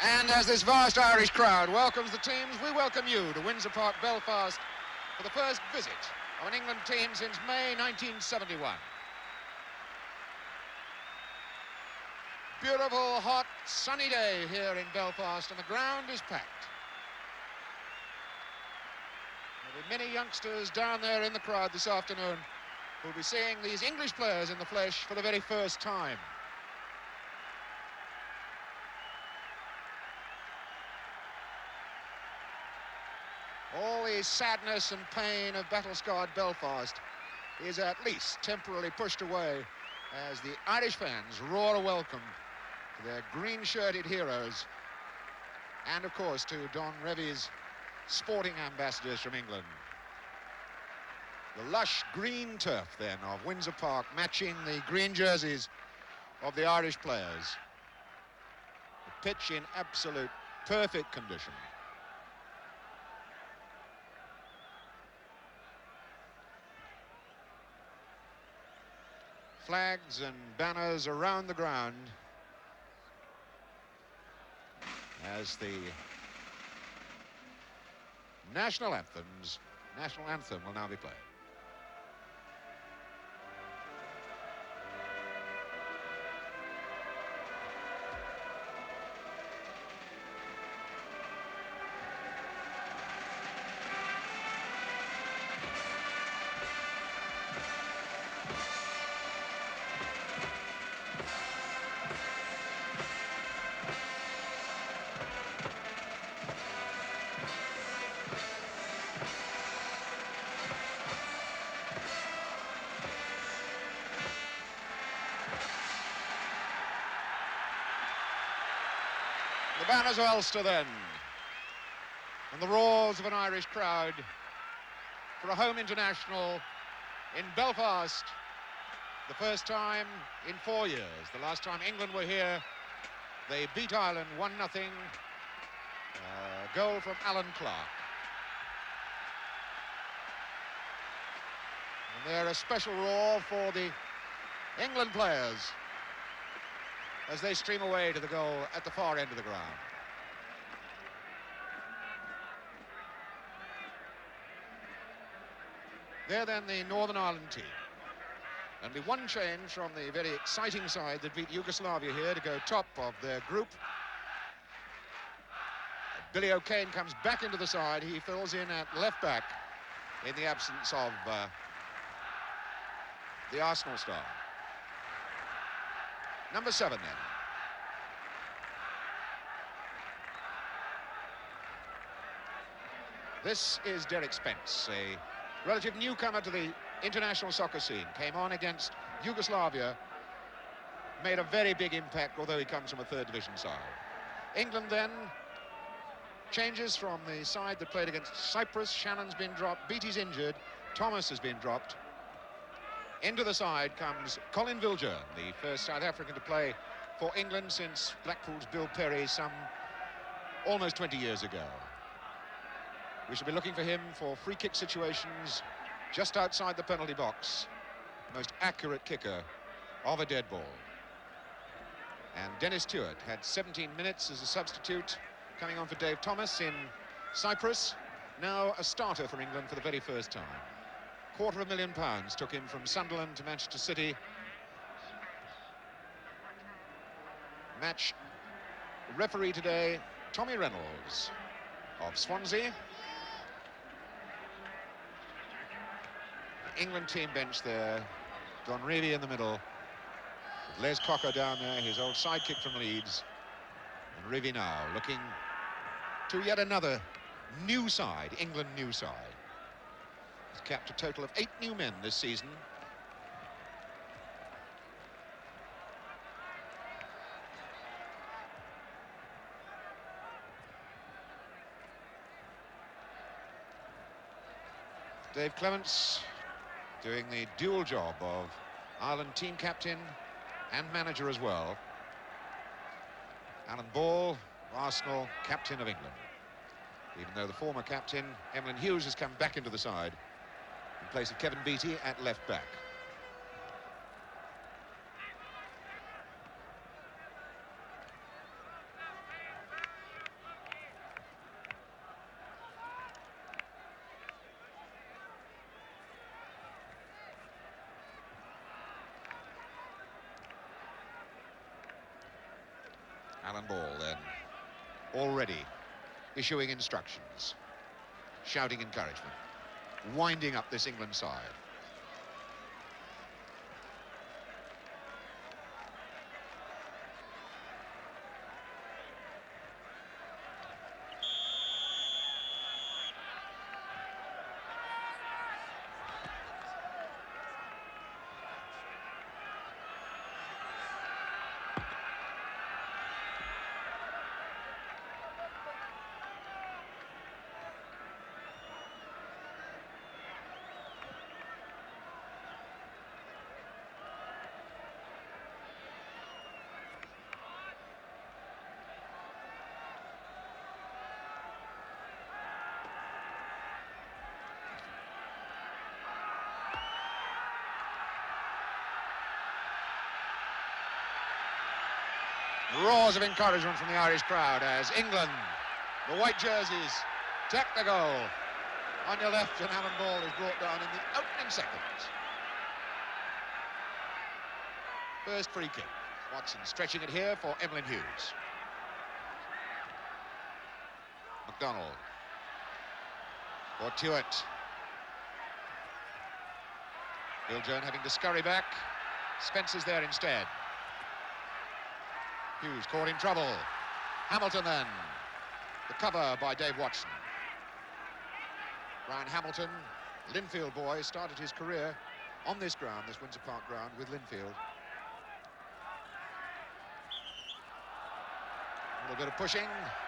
And as this vast Irish crowd welcomes the teams, we welcome you to Windsor Park, Belfast, for the first visit of an England team since May 1971. Beautiful, hot, sunny day here in Belfast, and the ground is packed. There'll be many youngsters down there in the crowd this afternoon who'll be seeing these English players in the flesh for the very first time. All the sadness and pain of battle-scarred Belfast is at least temporarily pushed away as the Irish fans roar a welcome to their green-shirted heroes and, of course, to Don Revie's sporting ambassadors from England. The lush green turf, then, of Windsor Park matching the green jerseys of the Irish players. The pitch in absolute perfect condition. Flags and banners around the ground as the national anthem will now be played. The banners of Ulster then, and the roars of an Irish crowd for a home international in Belfast, the first time in 4 years. The last time England were here, they beat Ireland 1-0, goal from Alan Clark. And there a special roar for the England players as they stream away to the goal at the far end of the ground. There then the Northern Ireland team. Only one change from the very exciting side that beat Yugoslavia here to go top of their group. Billy O'Kane comes back into the side. He fills in at left back in the absence of the Arsenal star. Number 7 then. This is Derek Spence, a relative newcomer to the international soccer scene. Came on against Yugoslavia, made a very big impact, although he comes from a third division side. England then changes from the side that played against Cyprus. Shannon's been dropped, Beattie's injured, Thomas has been dropped. Into the side comes Colin Viljoen, the first South African to play for England since Blackpool's Bill Perry some almost 20 years ago. We shall be looking for him for free kick situations just outside the penalty box. Most accurate kicker of a dead ball. And Dennis Stewart had 17 minutes as a substitute, coming on for Dave Thomas in Cyprus. Now a starter for England for the very first time. £250,000 took him from Sunderland to Manchester City. Match referee today, Tommy Reynolds of Swansea. The England team bench there, Don Revie in the middle, with Les Cocker down there, his old sidekick from Leeds. And Revie now looking to yet another new side, England new side. He's capped a total of 8 new men this season. Dave Clements doing the dual job of Ireland team captain and manager as well. Alan Ball, Arsenal, captain of England. Even though the former captain, Emlyn Hughes, has come back into the side in place of Kevin Beattie at left back. Alan Ball then, already issuing instructions, shouting encouragement, winding up this England side. Roars of encouragement from the Irish crowd as England, the white jerseys, take the goal. On your left, and Alan Ball is brought down in the opening seconds. First free kick. Watson stretching it here for Emlyn Hughes. McDonald. For Tuitt. Biljearn having to scurry back. Spencer's there instead. Hughes caught in trouble. Hamilton then. The cover by Dave Watson. Brian Hamilton, Linfield boy, started his career on this ground, this Windsor Park ground, with Linfield. A little bit of pushing,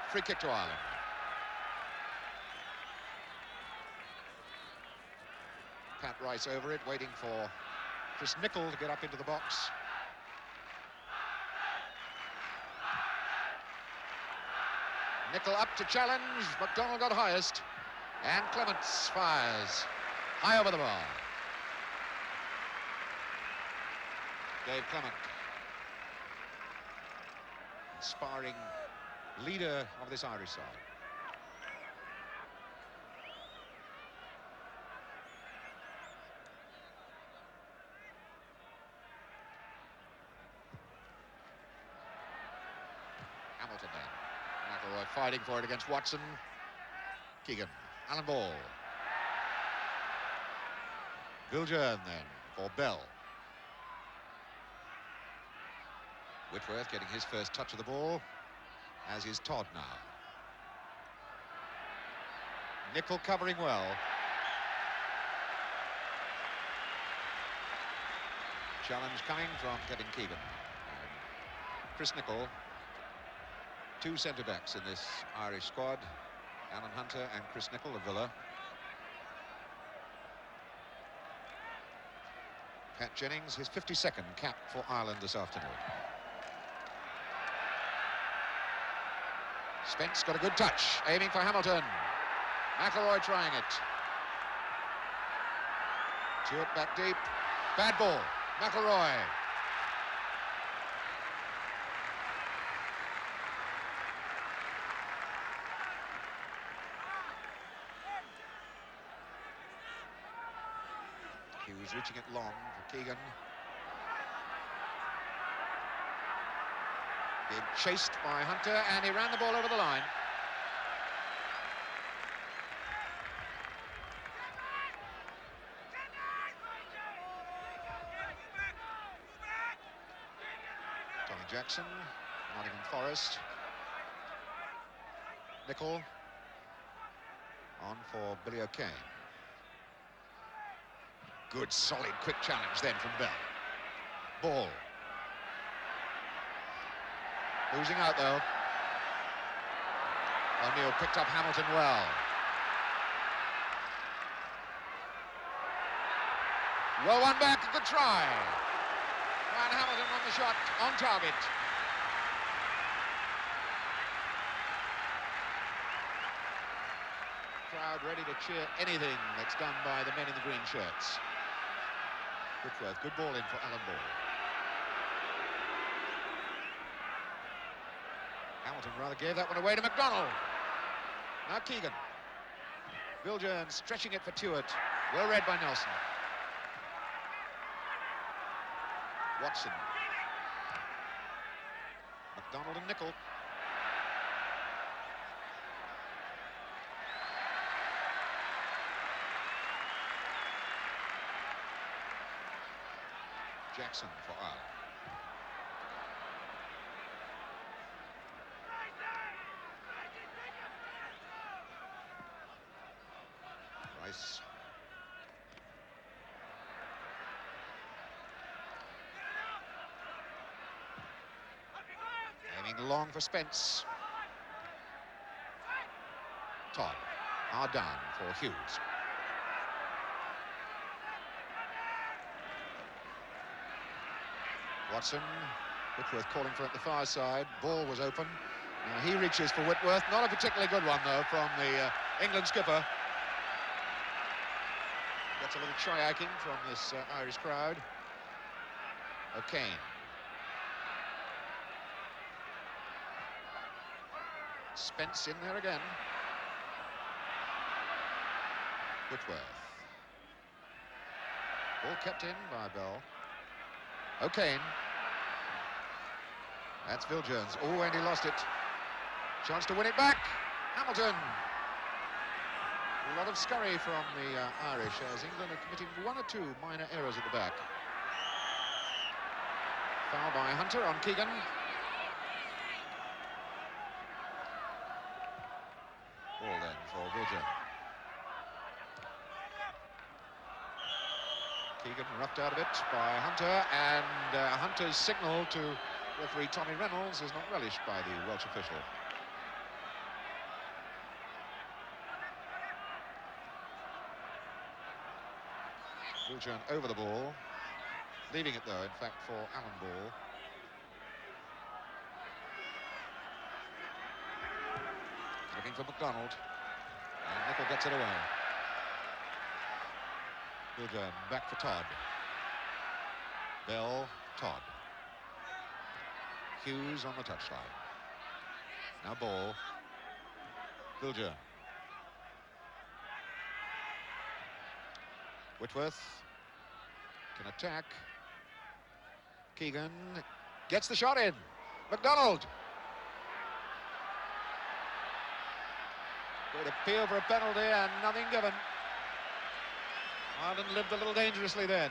free kick to Ireland. Pat Rice over it, waiting for Chris Nicholl to get up into the box. Nicholl up to challenge, McDonald got highest, and Clements fires high over the bar. Dave Clement, inspiring leader of this Irish side. Hamilton then. McElroy fighting for it against Watson. Keegan. Alan Ball. Biljearn then for Bell. Whitworth getting his first touch of the ball, as is Todd now. Nicholl covering well. Challenge coming from Kevin Keegan. Chris Nicholl. Two centre-backs in this Irish squad, Alan Hunter and Chris Nicholl of Villa. Pat Jennings, his 52nd cap for Ireland this afternoon. Spence got a good touch, aiming for Hamilton. McElroy trying it. Tuitt back deep. Bad ball. McElroy. Hughes reaching it long for Keegan. Being chased by Hunter, and he ran the ball over the line. Tommy Jackson, Nottingham Forest. Nicholl on for Billy O'Kane. Good, solid, quick challenge then from Bell. Ball. Losing out, though. O'Neill picked up Hamilton well. Well, one back, a good try. Ryan Hamilton on the shot, on target. Crowd ready to cheer anything that's done by the men in the green shirts. Whitworth, good ball in for Alan Ball. Hamilton rather gave that one away to McDonald. Now Keegan. Biljearn stretching it for Tuitt. Well read by Nelson. Watson. McDonald and Nicholl. Jackson for Ireland. Rice. Aiming long for Spence. Todd. Hard down for Hughes. Watson. Whitworth calling for it at the far side. Ball was open. He reaches for Whitworth. Not a particularly good one, though, from the England skipper. Gets a little triaking from this Irish crowd. O'Kane. Spence in there again. Whitworth. Ball kept in by Bell. O'Kane. That's Phil Jones. Oh, and he lost it. Chance to win it back. Hamilton. A lot of scurry from the Irish as England are committing one or two minor errors at the back. Foul by Hunter on Keegan. Ball then for Viljoen. Keegan roughed out of it by Hunter, and Hunter's signal to referee Tommy Reynolds is not relished by the Welsh official. Viljoen over the ball, leaving it though, in fact, for Alan Ball. Looking for McDonald, and Nicol gets it away. Viljoen back for Todd. Bell, Todd. Hughes on the touchline. Now Ball. Viljoen. Whitworth can attack. Keegan gets the shot in. McDonald. Great appeal for a penalty and nothing given. Ireland lived a little dangerously then.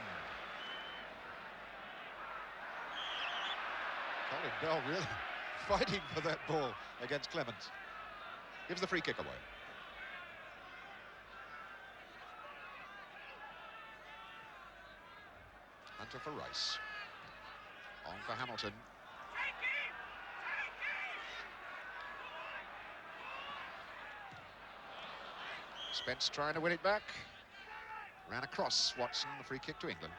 Colin Bell really fighting for that ball against Clements. Gives the free kick away. Hunter for Rice. On for Hamilton. Spence trying to win it back. Ran across Watson, the free kick to England.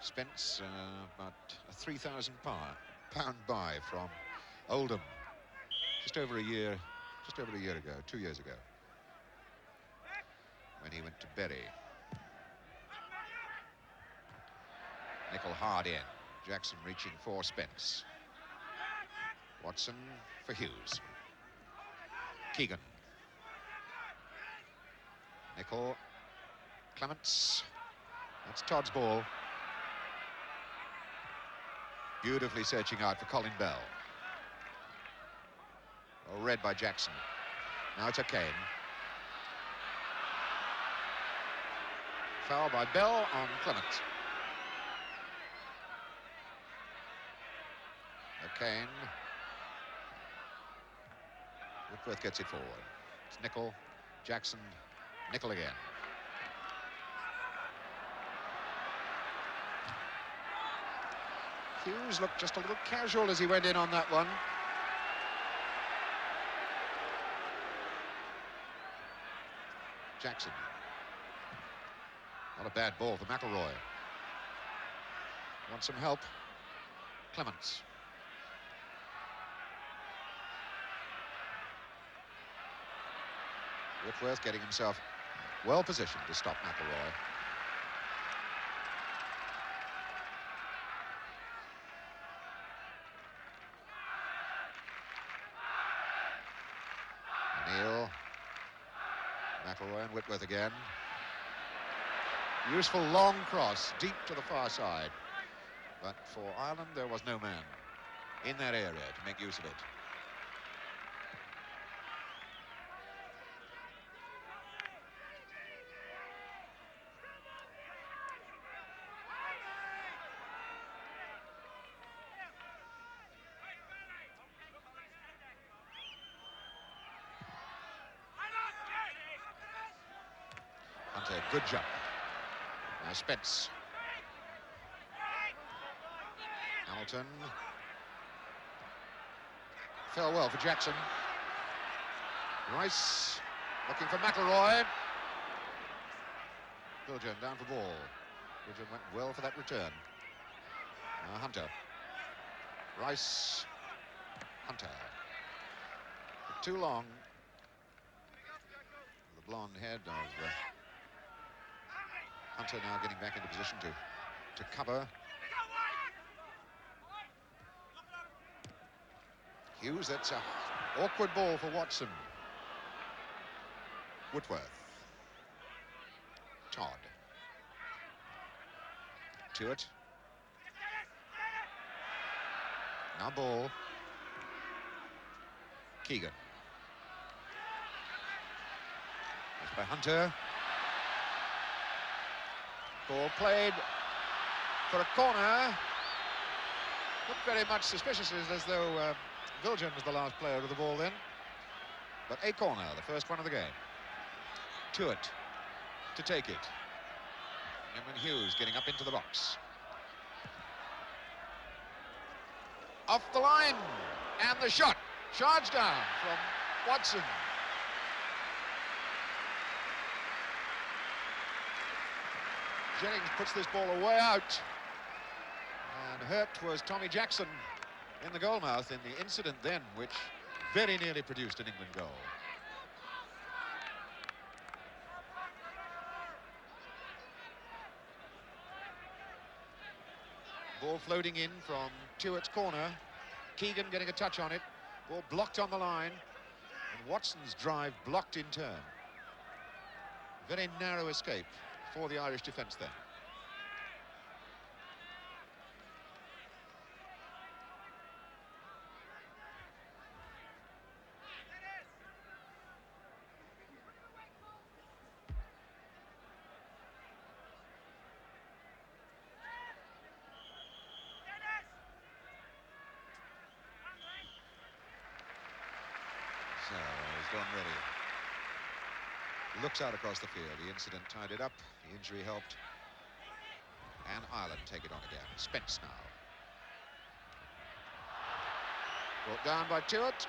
Spence, about a £3,000 buy from Oldham. Just over a year ago, 2 years ago, when he went to Bury. Nicol hard in. Jackson reaching for Spence. Watson for Hughes. Keegan. Nicol. Clements. That's Todd's ball. Beautifully searching out for Colin Bell. Well read by Jackson. Now it's O'Kane. Foul by Bell on Clements. O'Kane. Whitworth gets it forward. It's Nicol, Jackson, Nicol again. Hughes looked just a little casual as he went in on that one. Jackson. Not a bad ball for McElroy. Want some help? Clements. Whitworth getting himself well positioned to stop McElroy. Neil. McElroy and Whitworth again. Useful long cross deep to the far side. But for Ireland, there was no man in that area to make use of it. a good jump. Now Spence. Hamilton. Fell well for Jackson. Rice looking for McElroy. Bilgen down for ball. Bilgen went well for that return. Now Hunter. Rice. Hunter. Too long. The blonde head of Hunter now getting back into position to cover. Hughes, that's a awkward ball for Watson. Whitworth. Todd. Tuitt. Now ball. Keegan. That's by Hunter. Ball played for a corner. Looked very much suspicious, as though Bilgen was the last player with the ball then. But a corner, the first one of the game. Tuitt to take it. Edmund Hughes getting up into the box. Off the line, and the shot. Charged down from Watson. Jennings puts this ball away out. And hurt was Tommy Jackson in the goalmouth in the incident then, which very nearly produced an England goal. Ball floating in from Tuitt's corner. Keegan getting a touch on it. Ball blocked on the line. And Watson's drive blocked in turn. Very narrow escape for the Irish defence there. So he's gone ready. Looks out across the field. The incident tied it up. The injury helped. And Ireland take it on again. Spence now. Brought down by Tuitt.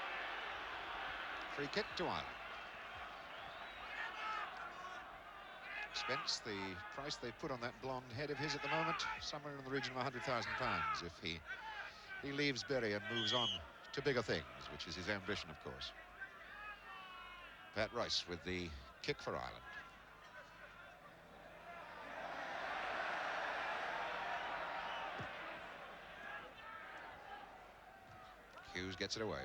Free kick to Ireland. Spence, the price they put on that blonde head of his at the moment, somewhere in the region of £100,000 if he leaves Bury and moves on to bigger things, which is his ambition, of course. Pat Rice with the kick for Ireland. Hughes gets it away.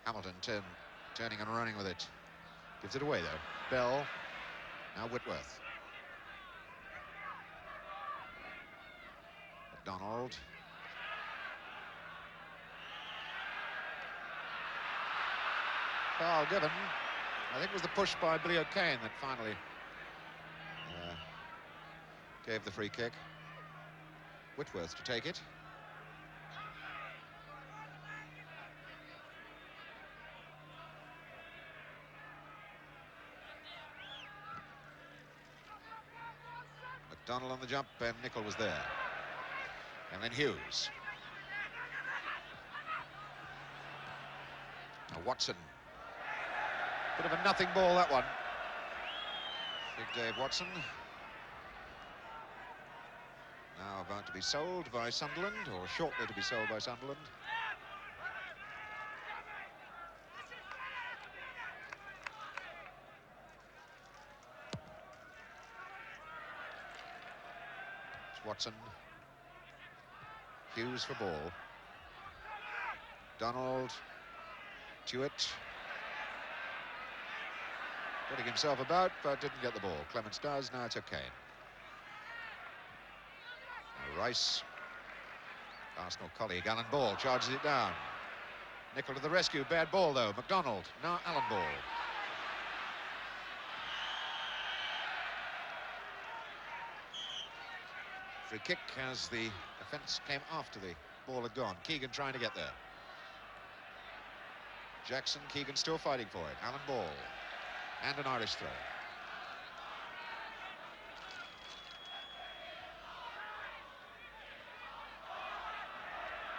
Hamilton turning and running with it. Gives it away, though. Bell. Now Whitworth. McDonald. Foul given. I think it was the push by Billy O'Kane that finally gave the free kick. Whitworth to take it. McDonald on the jump, and Nicholl was there. And then Hughes. Now Watson. Bit of a nothing ball, that one. Big Dave Watson. Now about to be sold by Sunderland, or shortly to be sold by Sunderland. Watson. Hughes for ball. Donald. Tuitt. Putting himself about, but didn't get the ball. Clements does. Now it's okay. Now Rice. Arsenal colleague. Alan Ball charges it down. Nicholl to the rescue. Bad ball, though. McDonald. Now Alan Ball. Free kick as the offence came after the ball had gone. Keegan trying to get there. Jackson, Keegan still fighting for it. Alan Ball. And an Irish throw.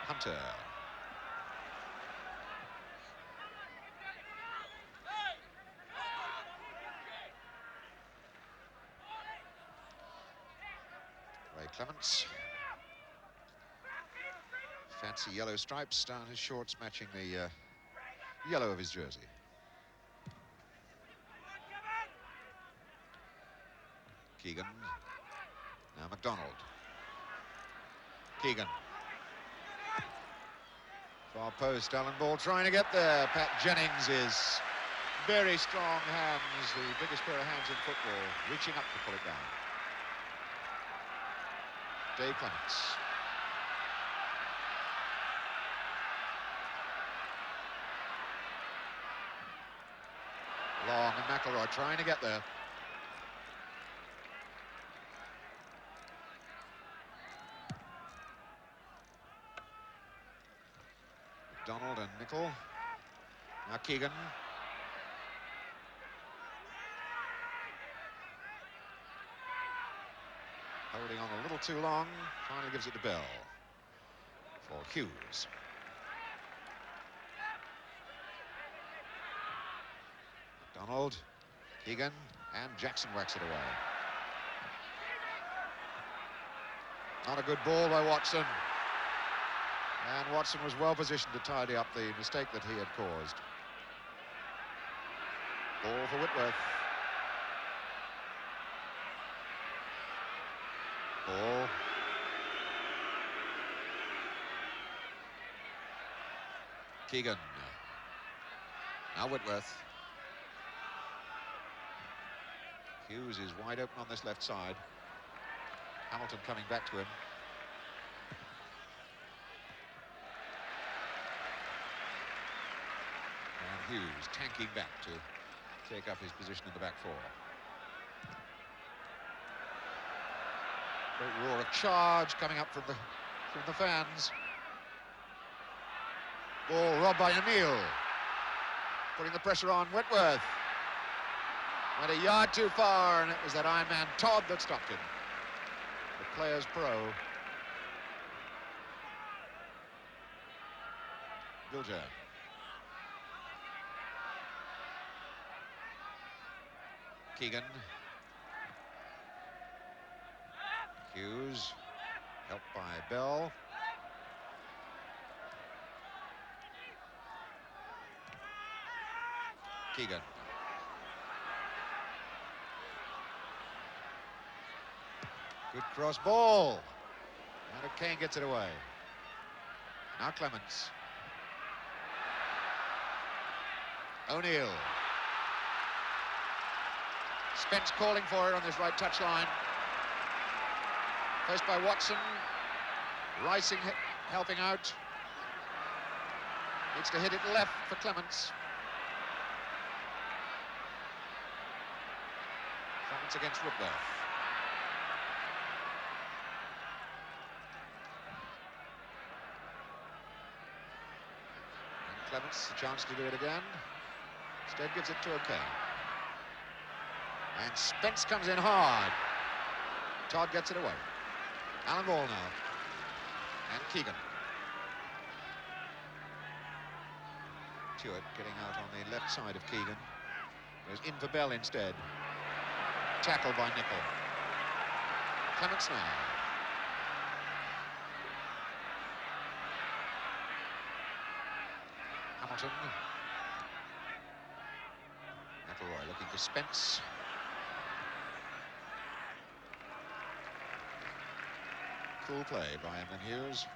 Hunter. Ray Clements. Fancy yellow stripes down his shorts, matching the yellow of his jersey. Keegan. Now McDonald. Keegan. Far post, Alan Ball trying to get there. Pat Jennings is very strong hands, the biggest pair of hands in football, reaching up to pull it down. Dave Clements. Long and McElroy trying to get there. McDonald and Nicol. Now Keegan. Holding on a little too long. Finally gives it to Bell. For Hughes. McDonald. Keegan. And Jackson whacks it away. Not a good ball by Watson. And Watson was well positioned to tidy up the mistake that he had caused. Ball for Whitworth. Ball. Keegan. Now Whitworth. Hughes is wide open on this left side. Hamilton coming back to him. Hughes tanking back to take up his position in the back four. Great roar of charge coming up from the fans. Ball robbed by O'Neill. Putting the pressure on Whitworth. Went a yard too far, and it was that Iron Man Todd that stopped him. The players pro. Bilger. Keegan. Hughes, helped by Bell. Keegan. Good cross ball. And Kane gets it away. Now Clements. O'Neill. Spence calling for it on this right touchline. Faced by Watson. Rising helping out. Needs to hit it left for Clements. Clements against Whitworth. And Clements, a chance to do it again. Instead gives it to O'Kane. And Spence comes in hard. Todd gets it away. Alan Ball now. And Keegan. Stewart getting out on the left side of Keegan. Goes in for Bell instead. Tackled by Nicol. Clements now. Hamilton. McElroy looking for Spence. Cool play by Emlyn Hughes.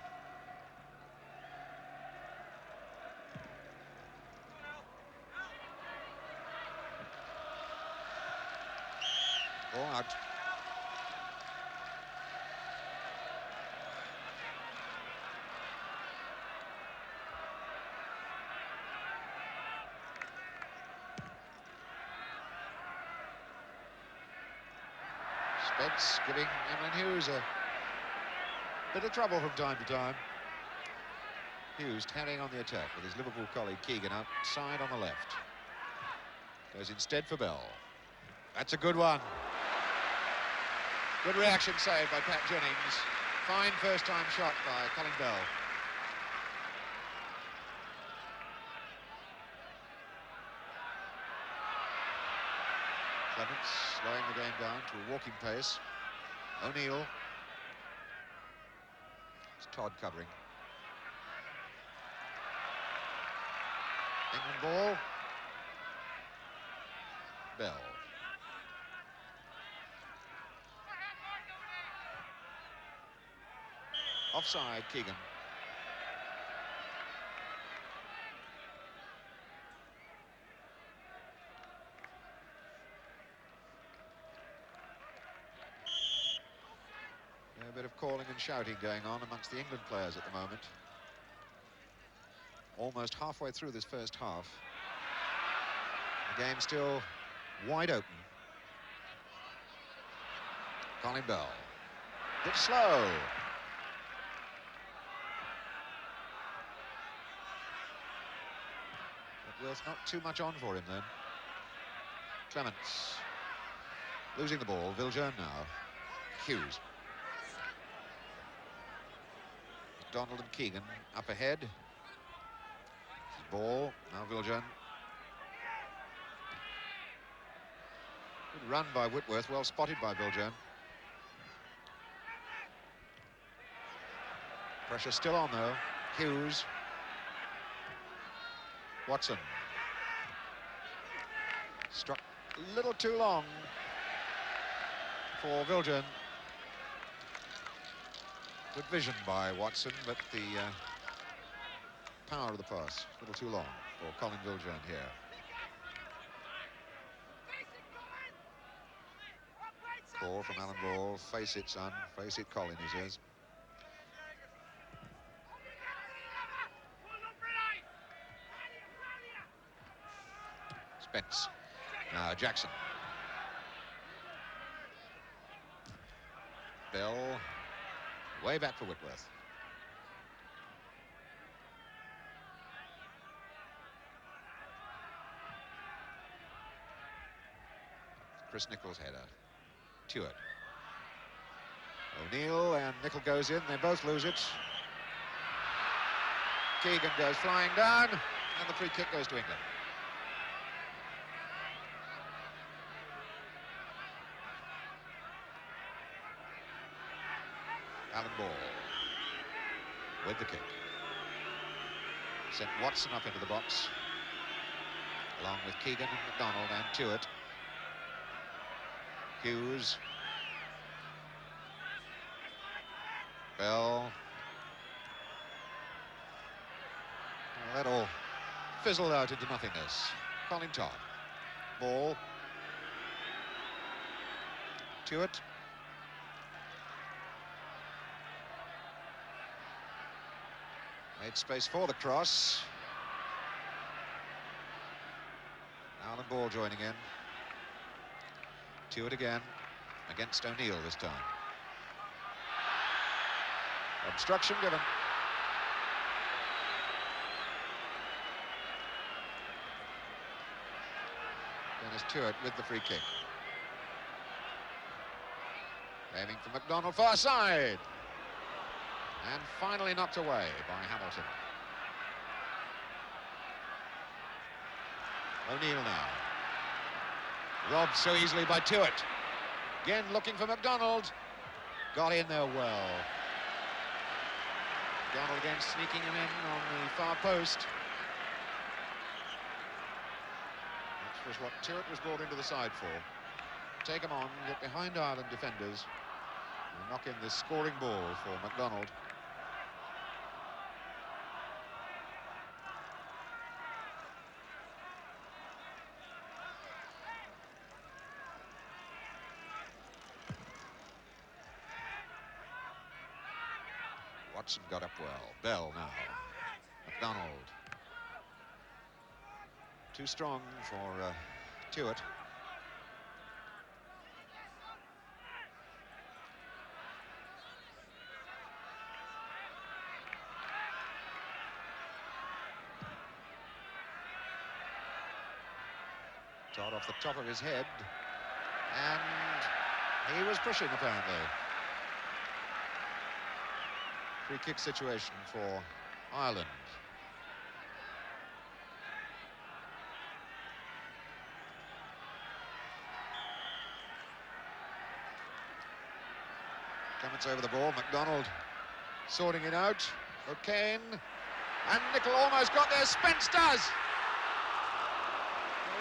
Ball out. Spence giving Emlyn Hughes a Bit of trouble from time to time. Hughes carrying on the attack with his Liverpool colleague Keegan outside on the left. Goes instead for Bell. That's a good one. Good reaction save by Pat Jennings. Fine first-time shot by Colin Bell. Clements slowing the game down to a walking pace. O'Neill. It's Todd covering. England ball. Bell. Offside, Keegan. A bit of calling and shouting going on amongst the England players at the moment. Almost halfway through this first half. The game still wide open. Colin Bell. Bit slow. But Wills not too much on for him then. Clements. Losing the ball. Viljoen now. Hughes. McDonald and Keegan up ahead. Ball. Now Viljoen. Good run by Whitworth. Well spotted by Viljoen. Pressure still on though. Hughes. Watson. Struck a little too long for Viljoen. Good vision by Watson, but the power of the pass a little too long for Colin Viljoen here. Call from Alan Ball. Face it, son. Face it, Colin, he says. Spence. Now Jackson. Bell. Way back for Whitworth. Chris Nicholls' header. Tuart. O'Neill and Nicol goes in. They both lose it. Keegan goes flying down, and the free kick goes to England. Alan Ball with the kick. Sent Watson up into the box, along with Keegan and McDonald and Tuart. Hughes. Bell. Well, that all fizzled out into nothingness. Colin Todd. Ball. Tuart. Made space for the cross. Alan Ball joining in. Tuart again, against O'Neill this time. Obstruction given. Dennis Tuart with the free kick. Aiming for McDonald, far side. And finally knocked away by Hamilton. O'Neill now. Robbed so easily by Tuart. Again looking for McDonald. Got in there well. McDonald again sneaking him in on the far post. Which was what Tuart was brought into the side for. Take him on, get behind Ireland defenders, and knock in this scoring ball for McDonald. Watson got up well. Bell now. McDonald. Too strong for Tuart. Todd off the top of his head, and he was pushing apparently. Free kick situation for Ireland. Clements over the ball, MacDonald sorting it out. O'Kane, and Nicholl almost got there, Spence does!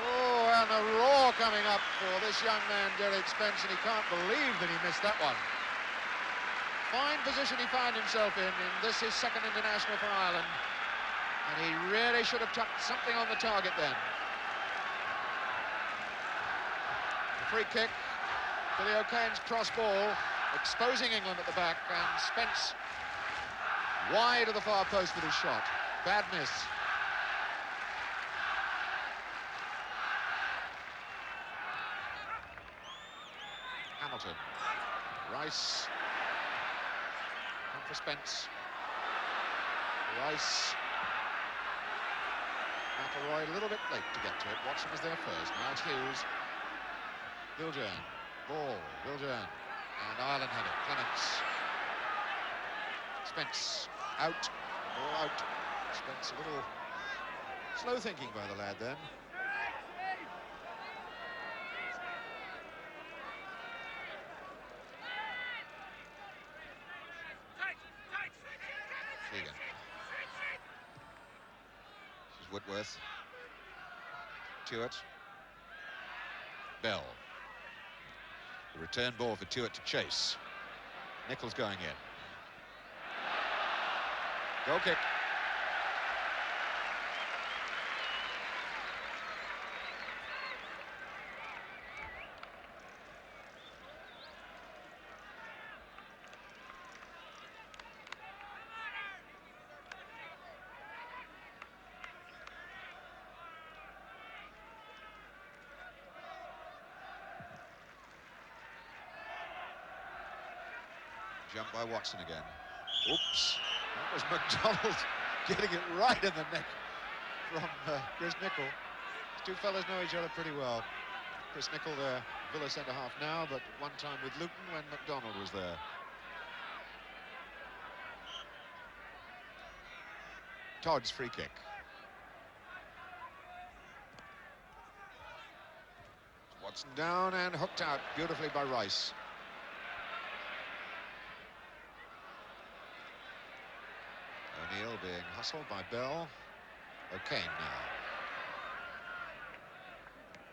Oh, and a roar coming up for this young man, Derek Spence, and he can't believe that he missed that one. Fine position he found himself in this his second international for Ireland, and he really should have tucked something on the target then. The free kick to the O'Kane's cross ball, exposing England at the back, and Spence wide of the far post with his shot. Bad miss. Hamilton. Rice. Come for Spence. Rice. McIlroy a little bit late to get to it. Watson was there first. Now it's Hughes. Viljoen. Ball. Viljoen. And Ireland had it. Clements. Spence. Out. Ball out. Spence a little slow thinking by the lad then. Keegan. This is Whitworth. Tuart. Bell. The return ball for Tuart to chase. Nicholl's going in. Goal kick. Jump by Watson again. Oops. That was MacDonald getting it right in the neck from Chris Nicholl. These two fellas know each other pretty well. Chris Nicholl, the Villa centre-half now, but one time with Luton when MacDonald was there. Todd's free kick. Watson down and hooked out beautifully by Rice. O'Neill being hustled by Bell. O'Kane now.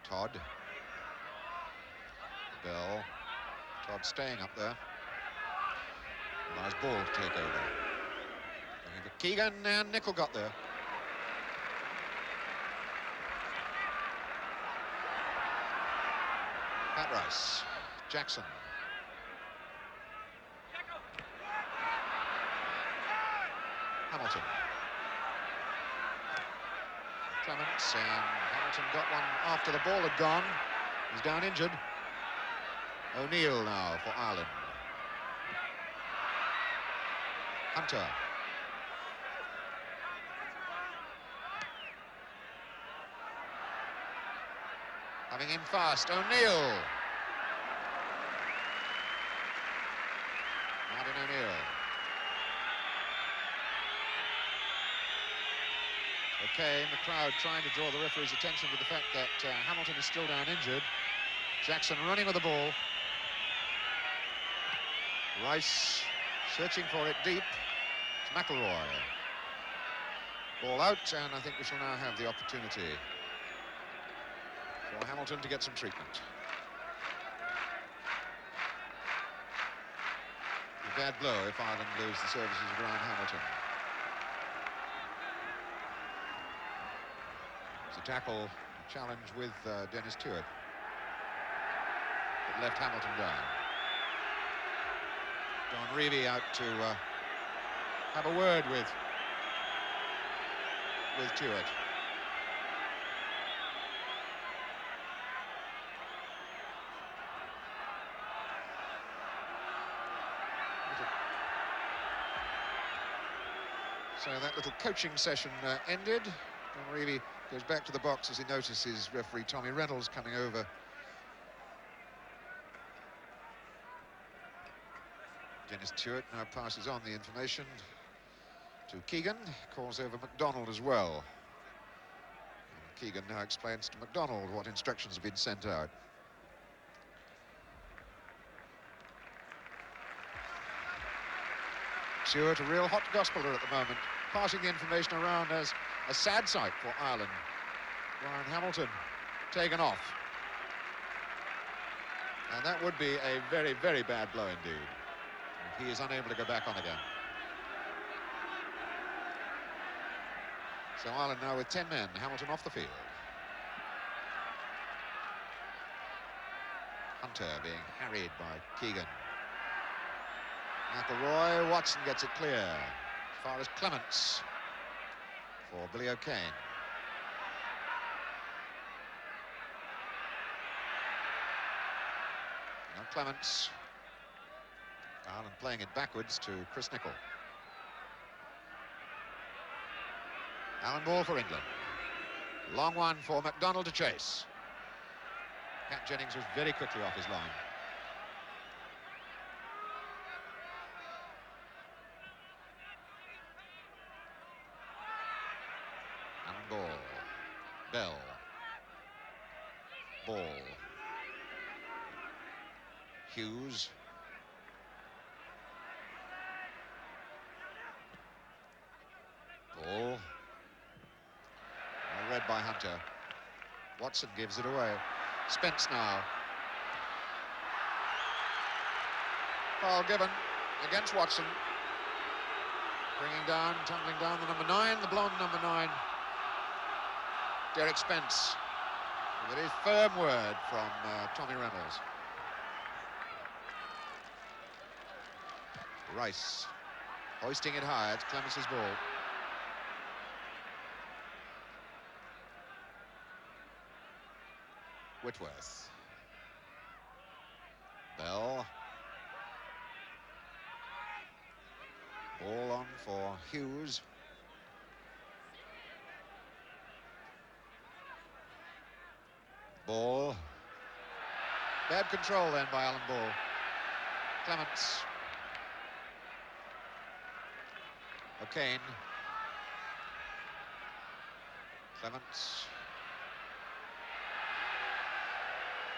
Todd. Bell. Todd staying up there. Nice ball to take over. Looking for Keegan, and Nicholl got there. Pat Rice. Jackson. Hamilton. Clements, and Hamilton got one after the ball had gone. He's down injured. O'Neill now for Ireland. Hunter. Coming in fast, O'Neill. Martin O'Neill. Okay, the crowd trying to draw the referee's attention to the fact that Hamilton is still down injured. Jackson running with the ball. Rice searching for it deep. It's McIlroy. Ball out, and I think we shall now have the opportunity for Hamilton to get some treatment. A bad blow if Ireland lose the services of Ryan Hamilton. It's a tackle challenge with Dennis Tuart. It left Hamilton down. Don Revie out to have a word with Tuart. So that little coaching session ended. Don Revie Goes back to the box as he notices referee Tommy Reynolds coming over. Dennis Tuart now passes on the information to Keegan, calls over MacDonald as well. And Keegan now explains to MacDonald what instructions have been sent out. Tuart, a real hot gospeler at the moment, passing the information around as a sad sight for Ireland. Ryan Hamilton taken off. And that would be a very, very bad blow indeed. He is unable to go back on again. So Ireland now with 10 men, Hamilton off the field. Hunter being harried by Keegan. McElroy, Watson gets it clear. As far as Clements for Billy O'Kane. Now Clements. Ireland playing it backwards to Chris Nicholl. Alan Ball for England. Long one for MacDonald to chase. Pat Jennings was very quickly off his line. Alan Ball. Bell. Ball. Hughes. Ball. Read by Hunter. Watson gives it away. Spence now. Foul given against Watson. Bringing down, tumbling down the number 9, the blonde number 9, Derek Spence. A very firm word from Tommy Reynolds. Rice hoisting it high. It's Clements' ball. Whitworth. Bell. Ball on for Hughes. Ball. Bad control then by Alan Ball. Clements. O'Kane. Clements.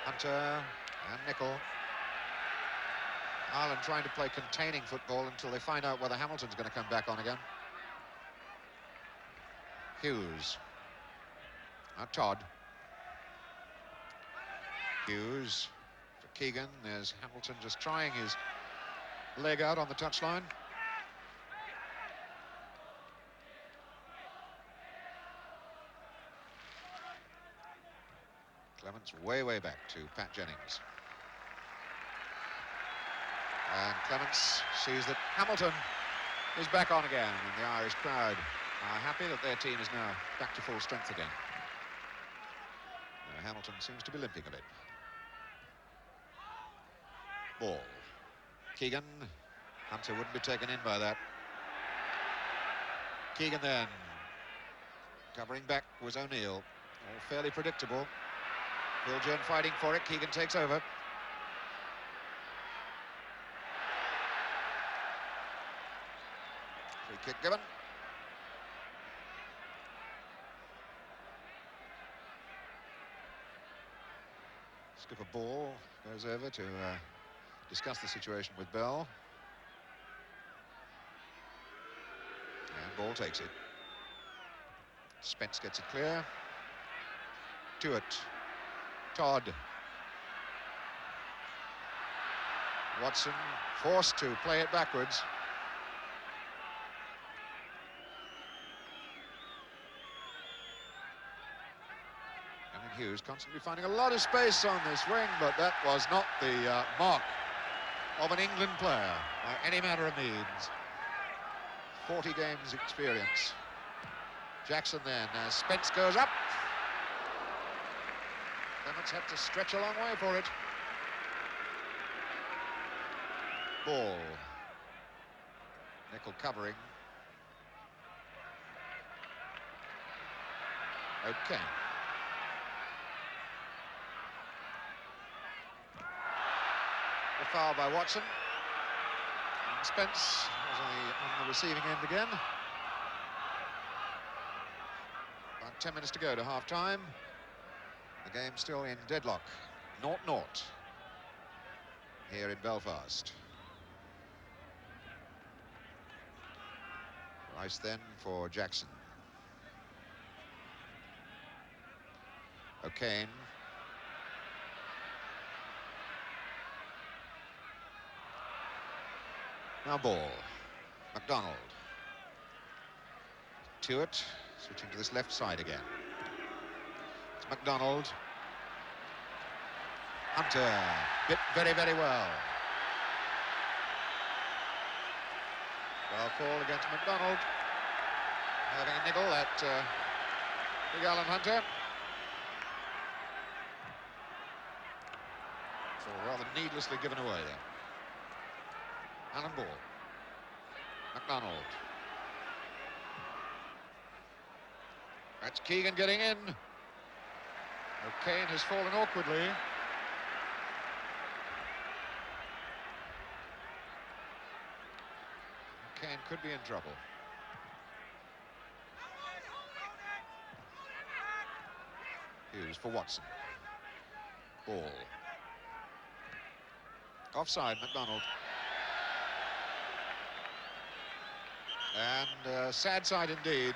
Hunter and Nicholl. Ireland trying to play containing football until they find out whether Hamilton's going to come back on again. Hughes. Now Todd. Hughes for Keegan. There's Hamilton just trying his leg out on the touchline. Clements way, way back to Pat Jennings. And Clements sees that Hamilton is back on again, and the Irish crowd are happy that their team is now back to full strength again. Now, Hamilton seems to be limping a bit. Ball. Keegan. Hunter wouldn't be taken in by that. Keegan then. Covering back was O'Neill. All fairly predictable. Bilgen fighting for it. Keegan takes over. Free kick given. Skipper Ball goes over to discuss the situation with Bell. And Ball takes it. Spence gets it clear. Tuart. Todd. Watson forced to play it backwards. Alan Hughes constantly finding a lot of space on this wing, but that was not the mark of an England player by any manner of means. 40 games experience. Jackson then, as Spence goes up. Clements had to stretch a long way for it. Ball. Nicholl covering. Okay. The foul by Watson. And Spence was on the receiving end again. About 10 minutes to go to half-time. The game still in deadlock. 0-0 here in Belfast. Rice then for Jackson. O'Kane. Now ball. MacDonald. Tuitt switching to this left side again. It's MacDonald. Hunter bit very, very well. Well call against MacDonald. Having a niggle at Big Alan Hunter. So rather needlessly given away there. Alan Ball. MacDonald. That's Keegan getting in. O'Kane has fallen awkwardly. O'Kane could be in trouble. Hughes for Watson. Ball. Offside, MacDonald. And sad side indeed.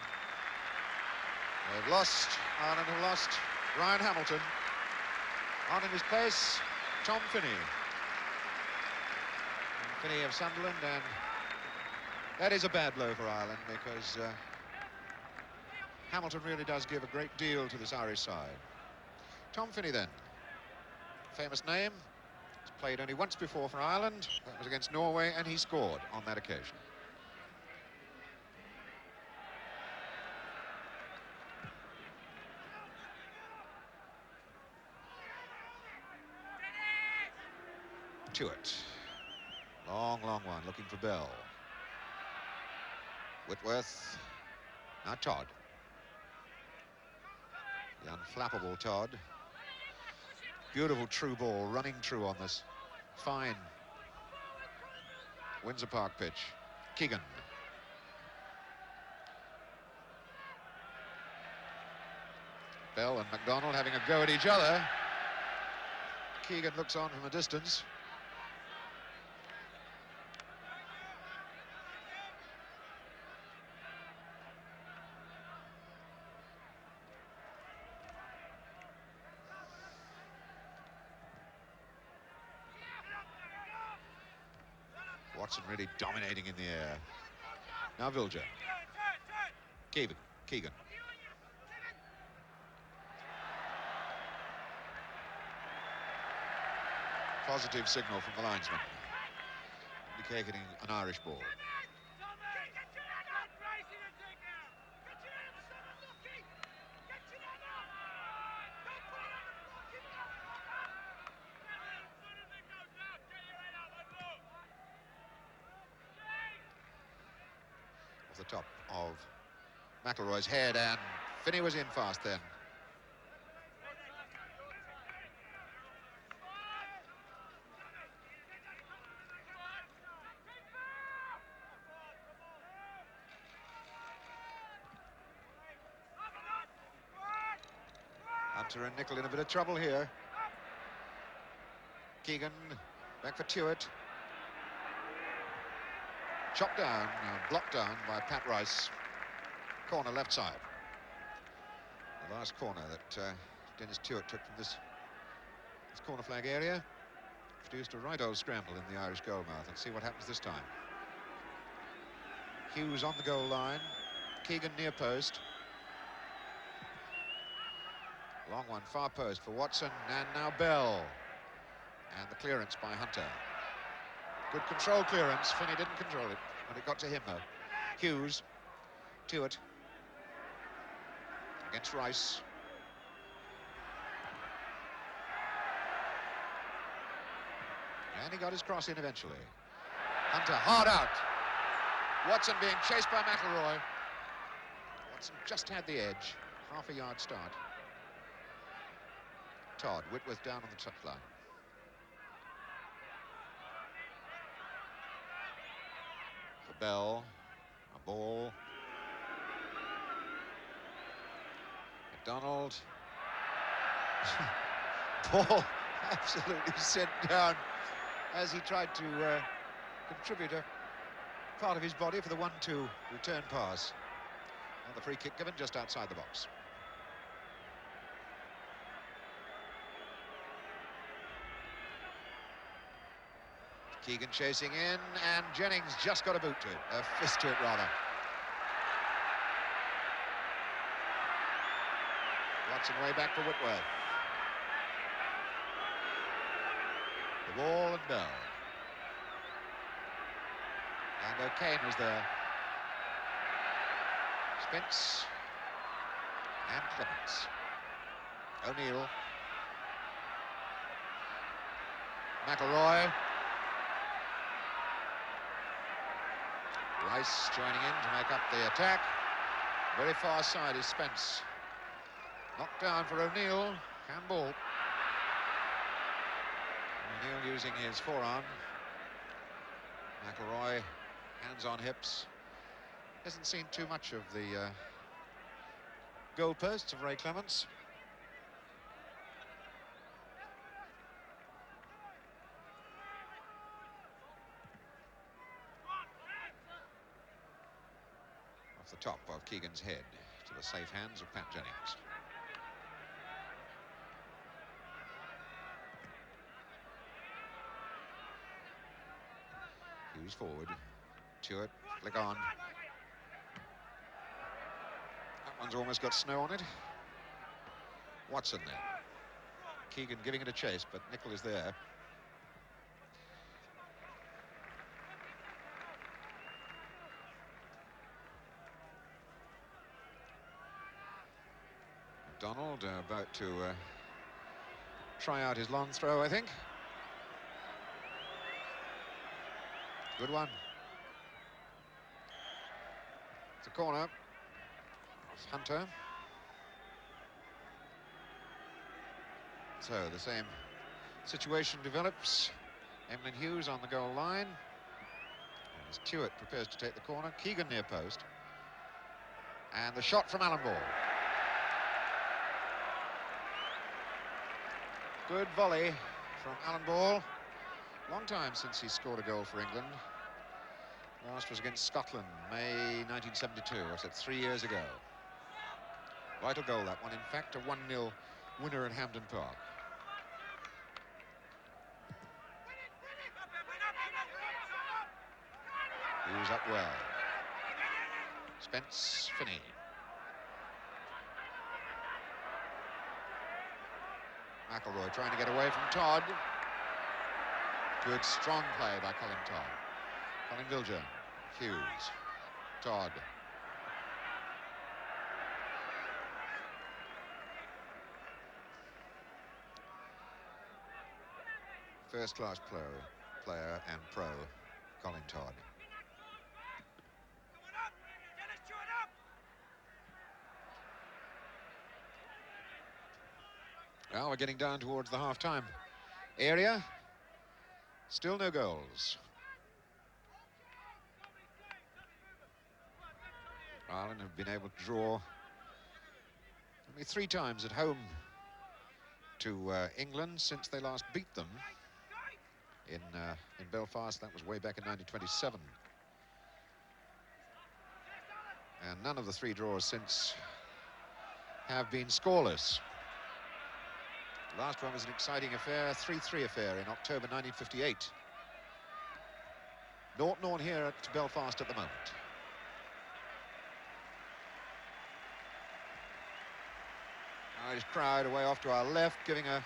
They've lost, Ireland have lost Ryan Hamilton. On in his place, Tom Finney. Finney of Sunderland, and that is a bad blow for Ireland because Hamilton really does give a great deal to this Irish side. Tom Finney then, famous name, he's played only once before for Ireland. That was against Norway, and he scored on that occasion. Tuitt. Long, long one, looking for Bell. Whitworth. Now Todd. The unflappable Todd. Beautiful true ball, running true on this fine Windsor Park pitch. Keegan. Bell and MacDonald having a go at each other. Keegan looks on from a distance. Watson really dominating in the air. Now Vilja. Keegan. Positive signal from the linesman, indicating an Irish ball. Off the top of McIlroy's head, and Finney was in fast then. Hunter and Nicol in a bit of trouble here. Keegan back for Tuitt. Chopped down, blocked down by Pat Rice. Corner left side. The last corner that Dennis Tuitt took from this corner flag area produced a right old scramble in the Irish goalmouth. Let's see what happens this time. Hughes on the goal line. Keegan near post. Long one, far post for Watson, and now Bell. And the clearance by Hunter. Good control clearance. Finney didn't control it when it got to him, though. Hughes, Tuitt, against Rice. And he got his cross in eventually. Hunter, hard out. Watson being chased by McIlroy. Watson just had the edge. half a yard start. Todd, Whitworth down on the touchline. For Bell, a ball. McDonald. Ball absolutely sent down as he tried to contribute a part of his body for the 1-2 return pass. And the free kick given just outside the box. Keegan chasing in, and Jennings just got a boot to it, a fist to it rather. Watson way back for Whitworth. The ball and Bell. And O'Kane was there. Spence and Clements. O'Neill. McElroy. Rice joining in to make up the attack. Very far side is Spence. Knocked down for O'Neill. Handball. O'Neill using his forearm. McElroy, hands on hips. Hasn't seen too much of the goal posts of Ray Clements. Off the top of Keegan's head to the safe hands of Pat Jennings. Hughes forward. Tuart, flick on. That one's almost got snow on it. Watson there. Keegan giving it a chase, but Nicol is there. McDonald about to try out his long throw, I think. Good one. It's a corner. Hunter. So the same situation develops. Emlyn Hughes on the goal line. As Tuart prepares to take the corner. Keegan near post. And the shot from Alan Ball. Good volley from Alan Ball. Long time since he scored a goal for England. Last was against Scotland, May 1972. I said 3 years ago. Vital goal, that one. In fact, a 1-0 winner at Hampden Park. Hughes up well. Spence, Finney. McElroy trying to get away from Todd. Good, strong play by Colin Todd. Colin Viljoen, Hughes, Todd. First-class player and pro, Colin Todd. Well, we're getting down towards the half-time area. Still no goals. Ireland have been able to draw only 3 times at home to England since they last beat them in Belfast. That was way back in 1927. And none of the 3 draws since have been scoreless. The last one was an exciting affair, 3-3 affair in October 1958. 0-0 here at Belfast at the moment. Irish crowd away off to our left, giving a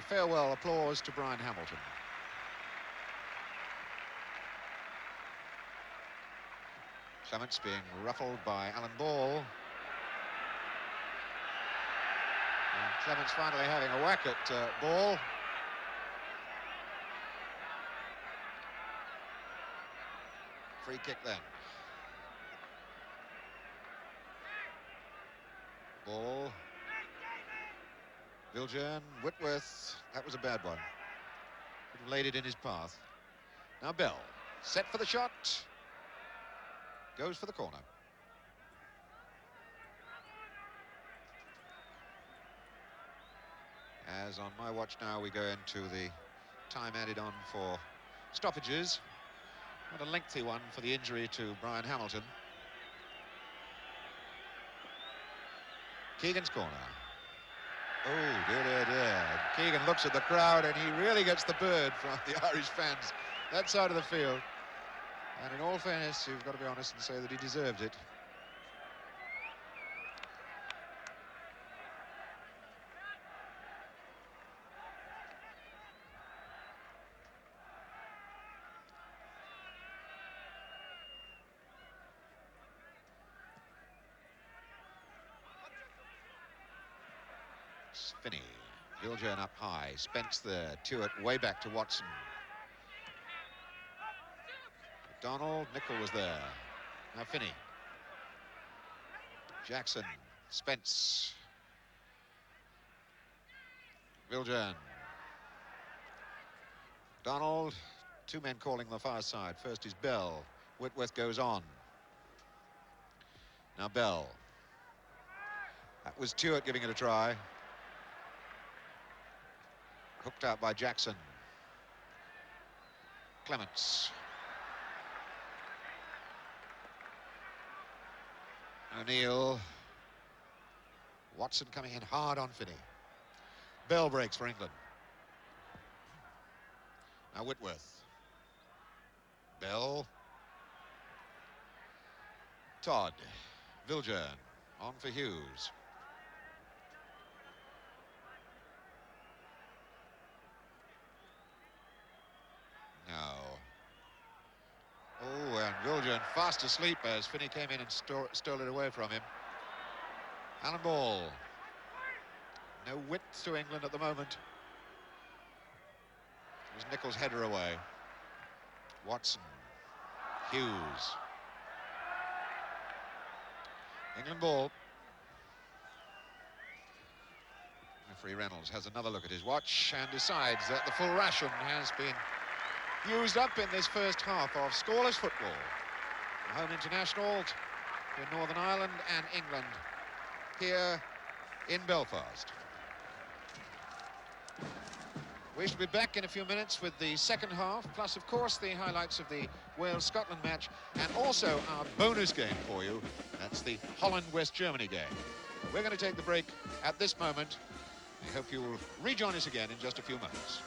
farewell applause to Brian Hamilton. Clements being ruffled by Alan Ball. And Clements finally having a whack at Ball. Free kick then. Ball. Viljoen, Whitworth, that was a bad one. Could have laid it in his path. Now Bell, set for the shot. Goes for the corner. As on my watch now, we go into the time added on for stoppages. What a lengthy one for the injury to Brian Hamilton. Keegan's corner. Oh, dear, dear, dear. Keegan looks at the crowd and he really gets the bird from the Irish fans, that side of the field. And in all fairness, you've got to be honest and say that he deserved it. Finney, Viljoen up high, Spence there, Tuart way back to Watson. McDonald, Nicol was there. Now Finney. Jackson, Spence. Viljoen. Donald, two men calling the far side. First is Bell. Whitworth goes on. Now Bell. That was Tuart giving it a try. Hooked out by Jackson. Clements. O'Neill. Watson coming in hard on Finney. Bell breaks for England. Now Whitworth. Bell. Todd. Viljoen. On for Hughes. No. Oh, and Viljoen fast asleep as Finney came in and stole it away from him. Alan Ball. No width to England at the moment. It was Nicol's header away. Watson. Hughes. England ball. Referee Reynolds has another look at his watch and decides that the full ration has been used up in this first half of scoreless football. The home international in Northern Ireland and England here in Belfast. We shall be back in a few minutes with the second half, plus of course the highlights of the Wales-Scotland match, and also our bonus game for you. That's the Holland-West Germany game. We're going to take the break at this moment. I hope you'll rejoin us again in just a few moments.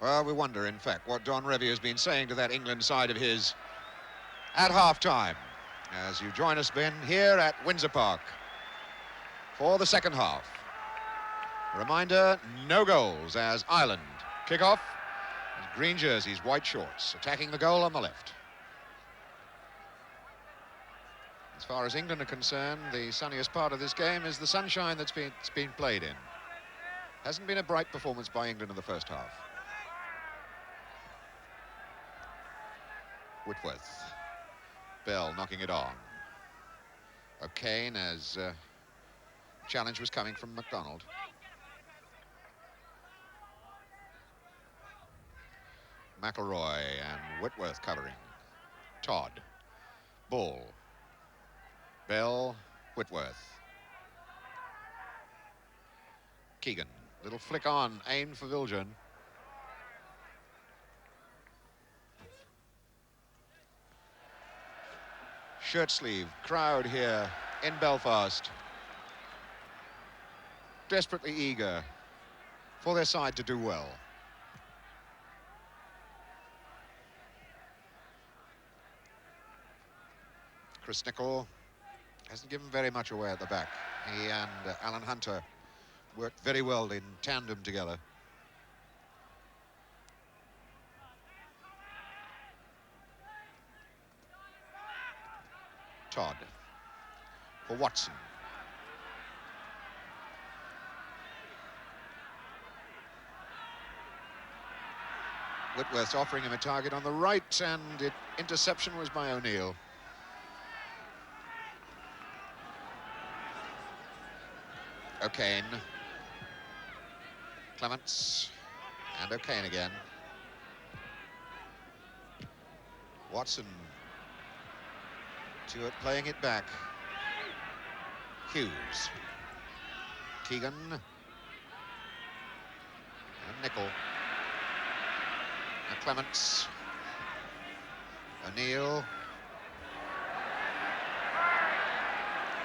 Well, we wonder, in fact, what Don Revie has been saying to that England side of his at half-time. As you join us, Ben, here at Windsor Park for the second half. Reminder, no goals as Ireland kick off. Green jerseys, white shorts, attacking the goal on the left. As far as England are concerned, the sunniest part of this game is the sunshine that's been played in. Hasn't been a bright performance by England in the first half. Whitworth. Bell knocking it on. O'Kane as challenge was coming from MacDonald. McElroy and Whitworth covering. Todd. Ball. Bell. Whitworth. Keegan. Little flick on, aimed for Viljoen. Shirt sleeve crowd here in Belfast. Desperately eager for their side to do well. Chris Nicholl hasn't given very much away at the back. He and Alan Hunter worked very well in tandem together. Todd for Watson. Whitworth offering him a target on the right, and interception was by O'Neill. O'Kane. Clements. And O'Kane again. Watson. Stewart playing it back. Hughes. Keegan. And Nicholl. And Clements. O'Neill.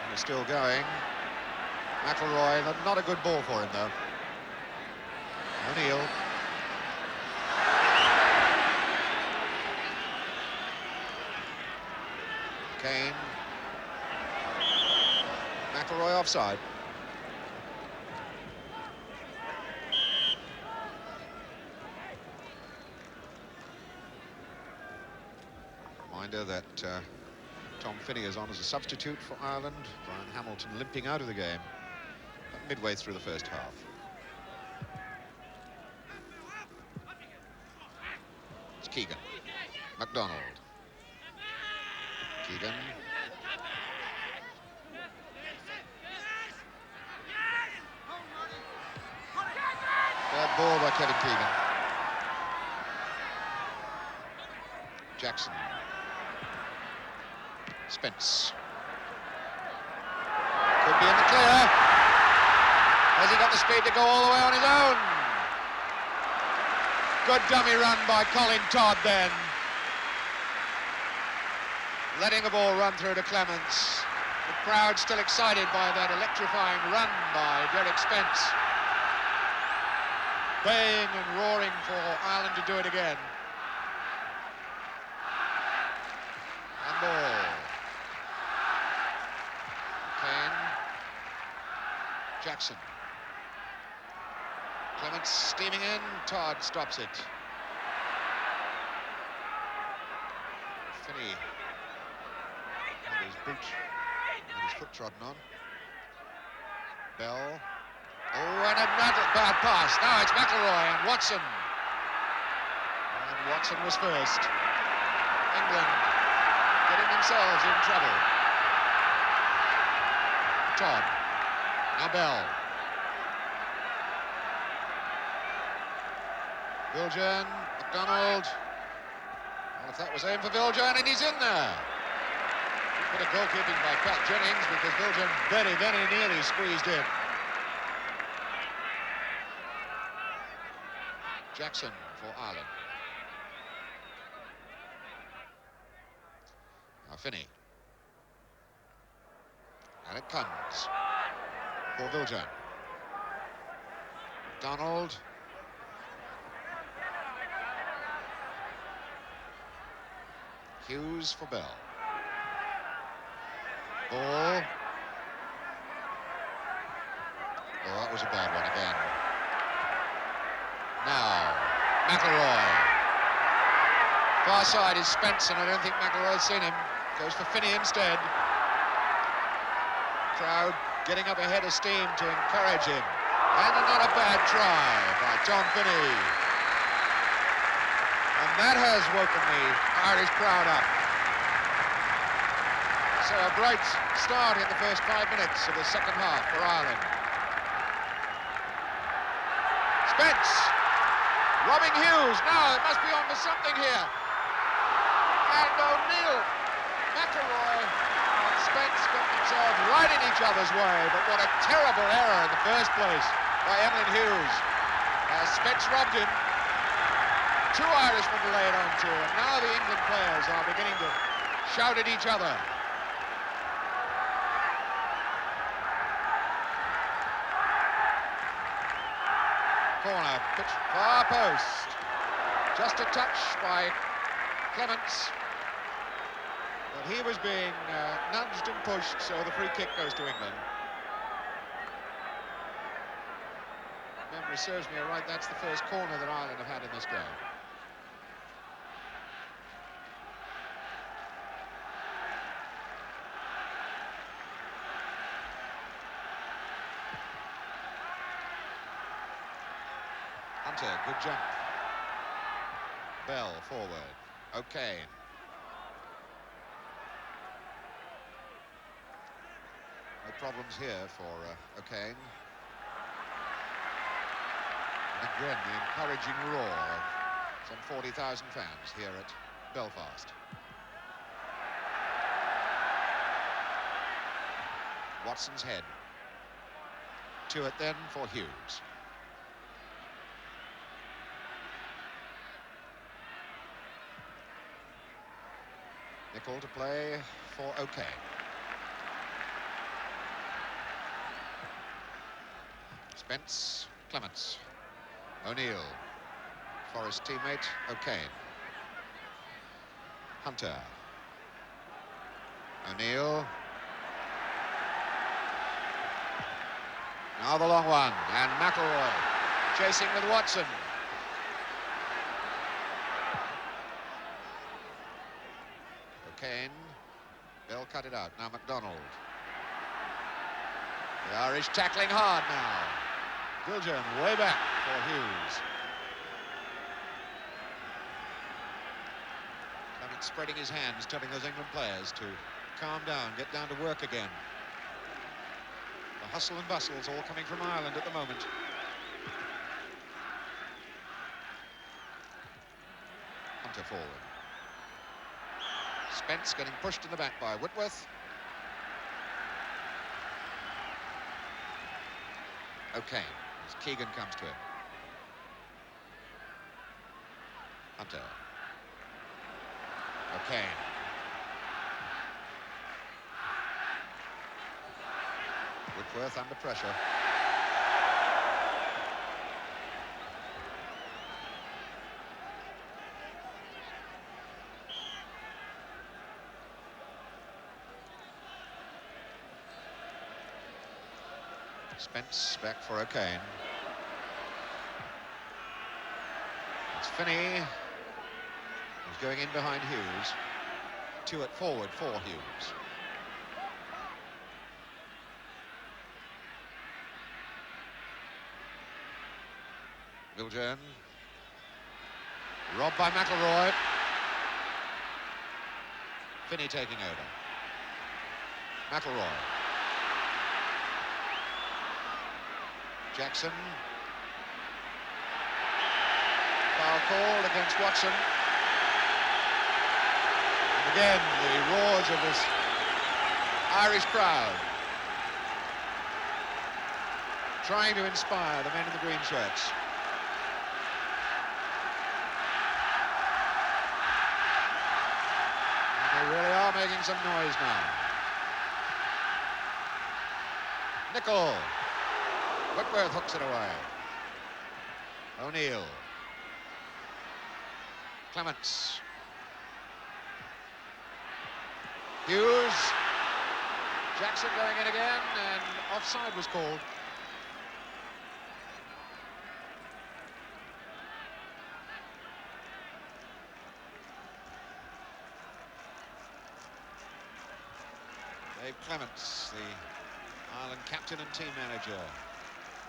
And he's still going. McElroy, not a good ball for him, though. O'Neill. Kane. McElroy offside. Reminder that Tom Finney is on as a substitute for Ireland. Brian Hamilton limping out of the game midway through the first half. It's Keegan. MacDonald. Keegan. Bad ball by Kevin Keegan. Jackson. Spence. Could be in the clear. Has he got the speed to go all the way on his own? Good dummy run by Colin Todd then. Letting the ball run through to Clements. The crowd still excited by that electrifying run by Derek Spence. Baying and roaring for Ireland to do it again. And ball. Kane. Jackson. Clements steaming in. Todd stops it. Finney. And his boot. And his foot trodden on. Bell. Oh, and a bad pass. Now it's McElroy and Watson. And Watson was first. England getting themselves in trouble. Todd. Now Bell. Viljoen, MacDonald. Well, if that was aimed for Viljoen, and he's in there. Bit of goalkeeping by Pat Jennings because Viljoen very, very nearly squeezed in. Jackson for Ireland. Now Finney. And it comes for Viljoen. MacDonald. Hughes for Bell. Ball. Oh, that was a bad one again. Now, McIlroy. Far side is Spence, and I don't think McIlroy's seen him. Goes for Finney instead. Crowd getting up ahead of steam to encourage him. And another bad try by Tom Finney. And that has woken the Irish crowd up. So a bright start in the first 5 minutes of the second half for Ireland. Spence, robbing Hughes. Now it must be on to something here. And O'Neill, McIlroy and Spence got themselves right in each other's way, but what a terrible error in the first place by Emlyn Hughes. Spence robbed him. 2 Irishmen to lay it on to, and now the England players are beginning to shout at each other. Corner, pitch, far post. Just a touch by Clements. But he was being nudged and pushed, so the free kick goes to England. If memory serves me right, that's the first corner that Ireland have had in this game. Hunter, good jump. Bell forward. Okay. No problems here for O'Kane. And again, the encouraging roar of some 40,000 fans here at Belfast. Watson's head. To it then for Hughes. Nicol to play for O'Kane. Spence, Clements, O'Neill, for his teammate O'Kane. Hunter, O'Neill. Now the long one, and McIlroy chasing with Watson. O'Kane, Bell cut it out, now MacDonald. The Irish tackling hard now. Giljan way back for Hughes. Clement spreading his hands, telling those England players to calm down, get down to work again. The hustle and bustle is all coming from Ireland at the moment. Hunter forward. Spence getting pushed in the back by Whitworth. O'Kane, as Keegan comes to him. Hunter. O'Kane. Whitworth under pressure. Spence back for O'Kane. It's Finney who's going in behind Hughes. To it forward for Hughes. Giljan. Robbed by McIlroy. Finney taking over. McIlroy. Jackson. Foul called against Watson. And again, the roars of this Irish crowd trying to inspire the men in the green shirts. And they really are making some noise now. Nicol. Whitworth hooks it away. O'Neill. Clements. Hughes. Jackson going in again, and offside was called. Dave Clements, the Ireland captain and team manager,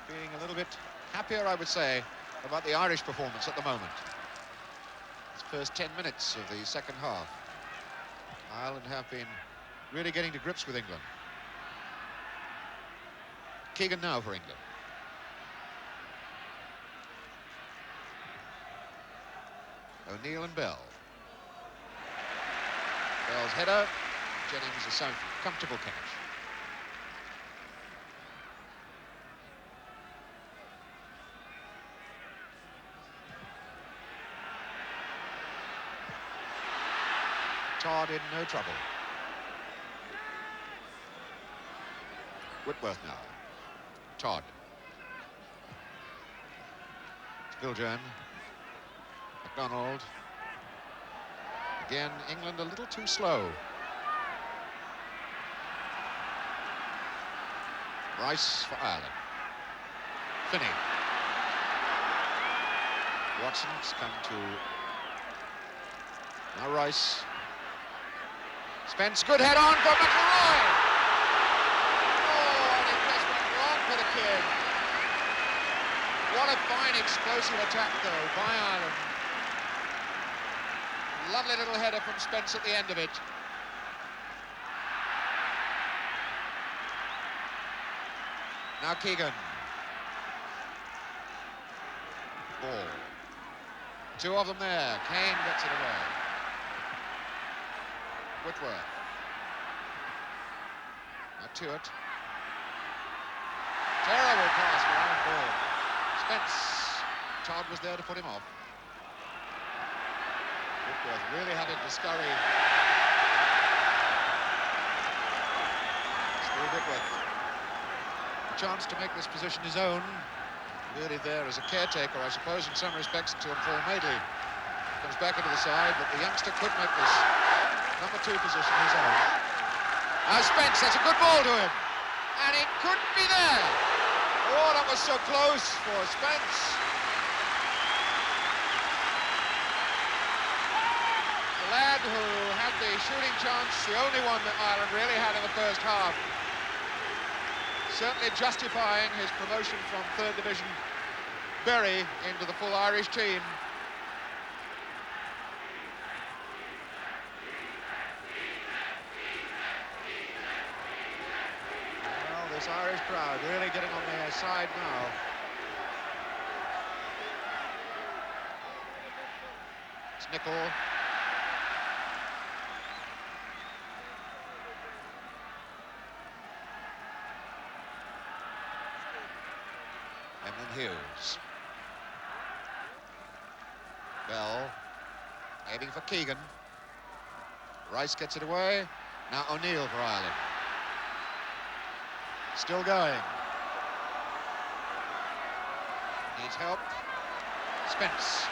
feeling a little bit happier, I would say, about the Irish performance at the moment. It's first 10 minutes of the second half. Ireland have been really getting to grips with England. Keegan now for England. O'Neill and Bell. Bell's header. Jennings a sound, comfortable catch. Todd in no trouble. Whitworth now. Todd. Spilgern. MacDonald. Again, England a little too slow. Rice for Ireland. Finney. Watson's come to... Now Rice. Spence, good head on for McIlroy! Oh, and it just went wrong for the kid. What a fine explosive attack, though, by Ireland. Lovely little header from Spence at the end of it. Now Keegan. Ball. Two of them there. Kane gets it away. Whitworth. Now Tuart. Terrible pass for Alan Ball. Spence. Todd was there to put him off. Whitworth really had it to scurry. Steve Whitworth. A chance to make this position his own. Really there as a caretaker, I suppose, in some respects, until Paul Madeley comes back into the side, but the youngster could make this number 2 position his own. Now Spence, that's a good ball to him. And it couldn't be there. Oh, that was so close for Spence. The lad who had the shooting chance, the only one that Ireland really had in the first half, certainly justifying his promotion from 3rd Division Bury into the full Irish team. Well, this Irish crowd really getting on their side now. It's Nicholl. Hughes. Bell aiming for Keegan. Rice gets it away. Now O'Neill for Ireland. Still going. Needs help. Spence.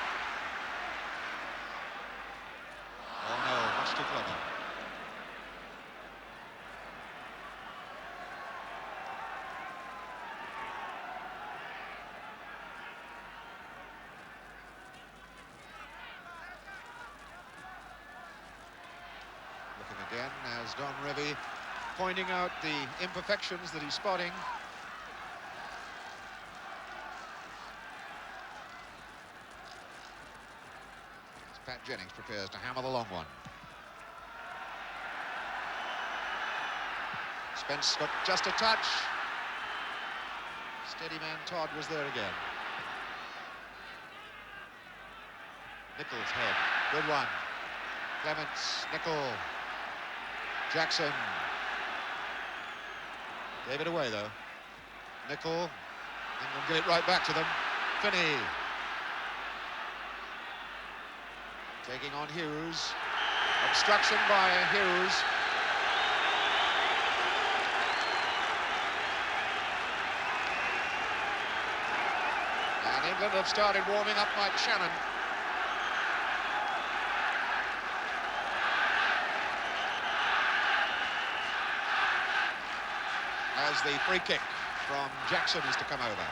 Oh no, much too clever. Again, as Don Revie pointing out the imperfections that he's spotting. As Pat Jennings prepares to hammer the long one. Spence got just a touch. Steady man Todd was there again. Nicholl's head, good one. Clements, Nicholl. Jackson. Gave it away, though. Nicholl. And we'll get it right back to them. Finney. Taking on Hughes. Obstruction by Hughes. And England have started warming up Mike Shannon. as the free kick from Jackson is to come over.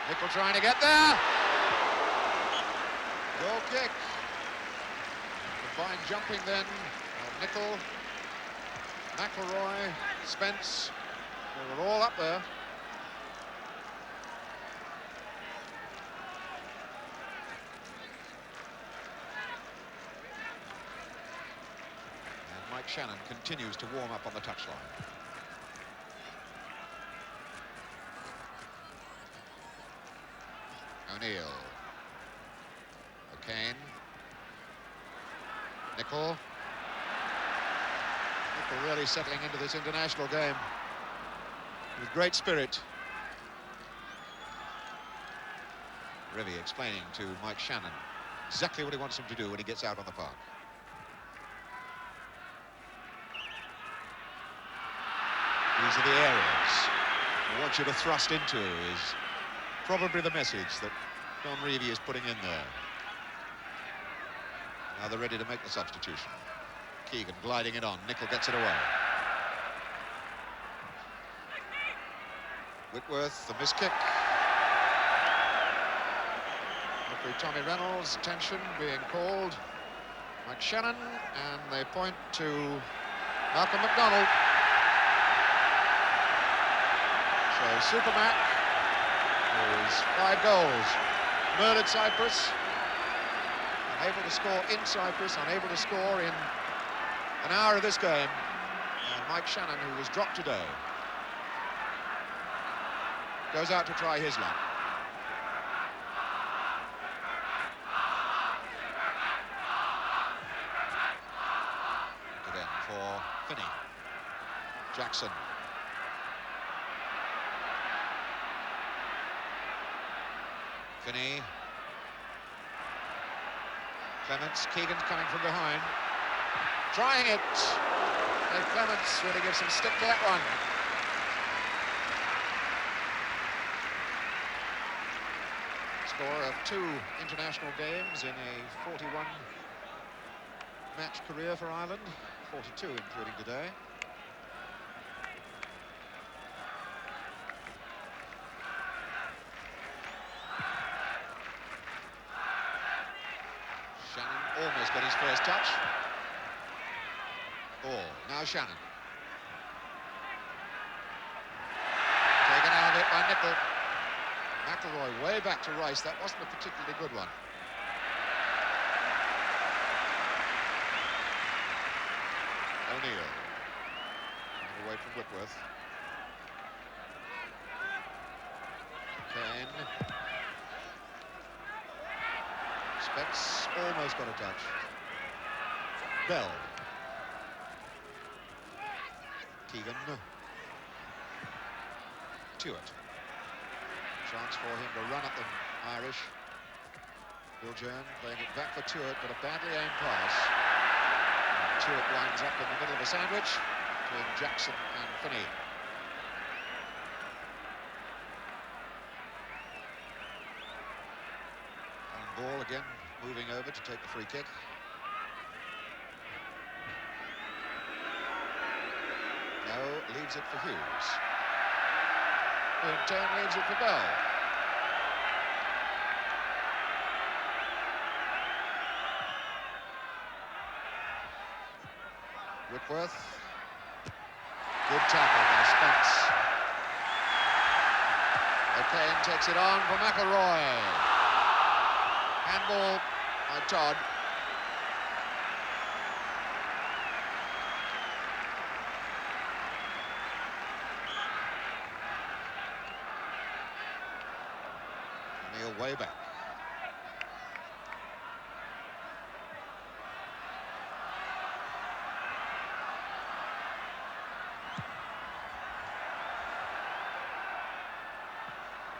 Nicol trying to get there. Goal kick. Fine jumping then. Nicol, McIlroy, Spence, they were all up there. And Mike Shannon continues to warm up on the touchline. O'Neill. O'Kane. Nicol. Nicol really settling into this international game with great spirit. Revie explaining to Mike Shannon exactly what he wants him to do when he gets out on the park. These are the areas I want you to thrust into, is probably the message that Don Revie is putting in there. Now they're ready to make the substitution. Keegan gliding it on. Nicol gets it away. Whitworth, the miss kick. Referee Tommy Reynolds, attention being called. Mike Shannon, and they point to Malcolm McDonald. So Supermac, with 5 goals, murdered Cyprus. Unable to score in Cyprus, unable to score in an hour of this game. And Mike Shannon, who was dropped today, goes out to try his luck. Again for Finney. Jackson. Finney. Clements, Keegan's coming from behind. Trying it. And Clements really gives some stick to that one. Score of 2 international games in a 41 match career for Ireland. 42 including today. Shannon almost got his first touch. Oh, now Shannon. Taken out of it by Nicol. McIlroy way back to Rice. That wasn't a particularly good one. O'Neill. Away from Whitworth. Kane. Spence almost got a touch. Bell. Keegan. Tuart. Chance for him to run at the Irish. Biljean playing it back for Tuart, but a badly aimed pass. And Tuart winds up in the middle of a sandwich between Jackson and Finney. On ball again, moving over to take the free kick. No, leaves it for Hughes. Who in turn leaves it for Bell. Whitworth. Good tackle by Spence. O'Kane takes it on for McIlroy. Handball by Todd. O'Neill way back.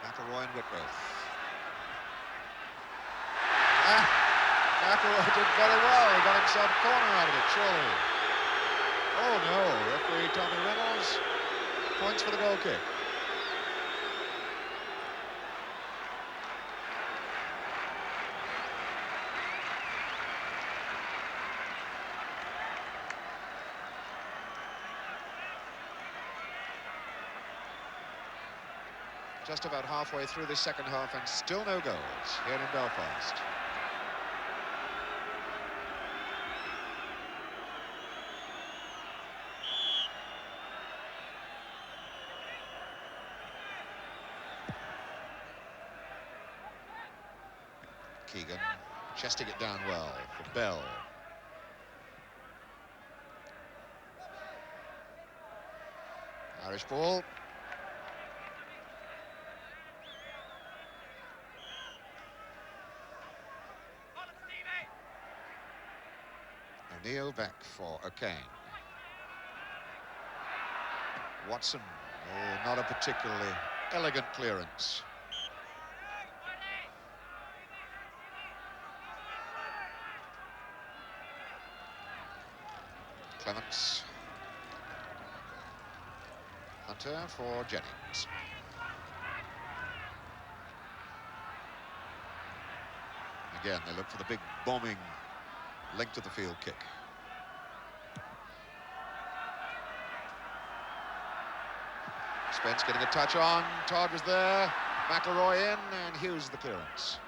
McIlroy and Whitworth. McIlroy did very well. He got himself a corner out of it, surely. Oh no, referee Tommy Reynolds points for the goal kick. Just about halfway through the second half and still no goals here in Belfast. Keegan chesting it down well for Bell. Irish ball. O'Neill back for O'Kane. Watson, oh, not a particularly elegant clearance. Clements. Hunter for Jennings. Again, they look for the big bombing length to the field kick. Spence getting a touch on. Todd was there. McElroy in, and Hughes the clearance.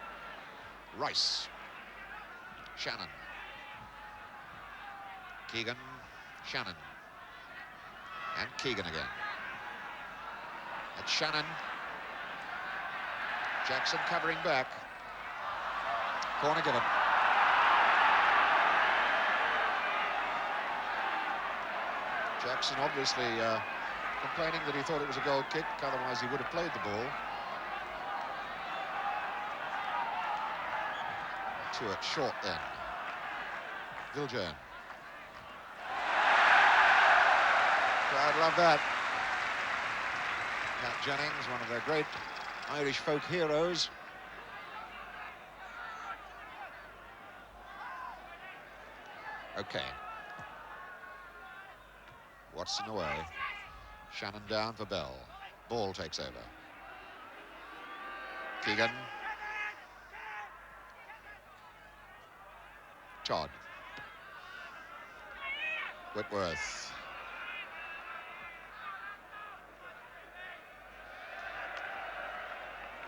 Rice. Shannon. Keegan. Shannon. And Keegan again. That's Shannon. Jackson covering back. Corner given. Jackson obviously complaining that he thought it was a goal kick, otherwise he would have played the ball. To it short then. Viljoen. I'd love that. Cat Jennings, one of their great Irish folk heroes. Okay. Watson away. Shannon down for Bell. Ball takes over. Keegan. Todd. Whitworth.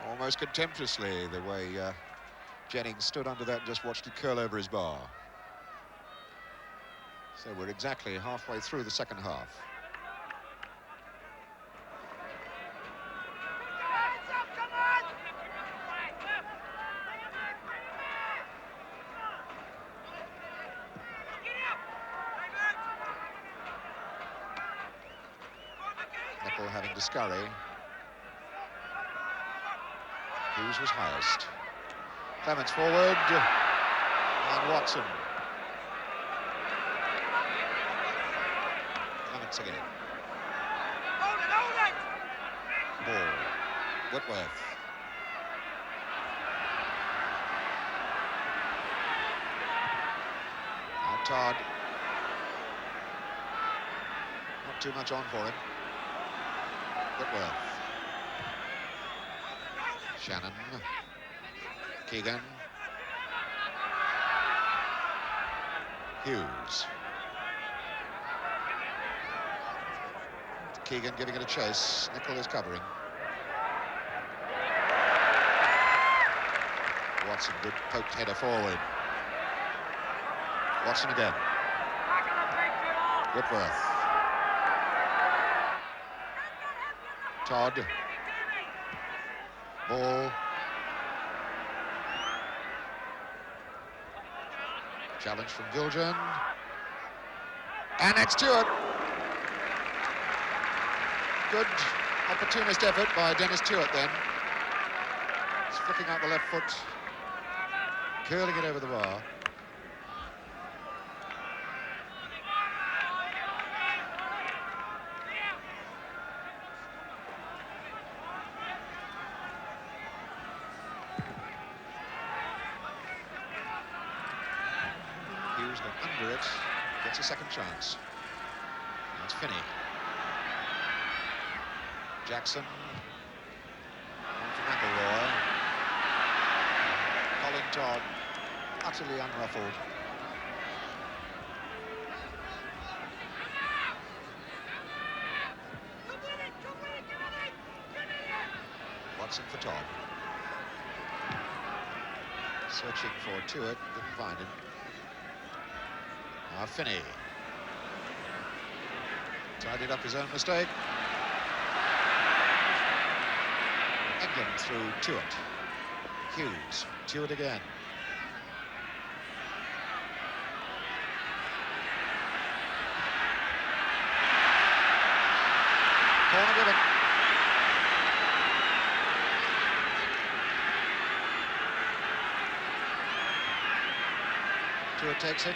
Almost contemptuously, the way Jennings stood under that and just watched it curl over his bar. So we're exactly halfway through the second half. Nicol having to scurry. Hughes was highest. Clements forward. And Watson. Clements again. Ball. Whitworth. Now Todd. Not too much on for him. Whitworth. Shannon. Keegan. Hughes. Keegan giving it a chase. Nicol is covering. Watson, good poked header forward. Watson again. Whitworth. Todd. Ball. Challenge from Viljoen. And it's Stewart. Good opportunist effort by Dennis Stewart then. He's flicking out the left foot. Curling it over the bar. Hughes got under it, gets a second chance. That's Finney. Jackson. On for McElroy. Colin Todd, utterly unruffled. Watson for Todd. Searching for Tuart, didn't find him. Now Finney. Tidied up his own mistake. England through Tuart. Hughes, Tuart again. Corner given. Tuart takes it.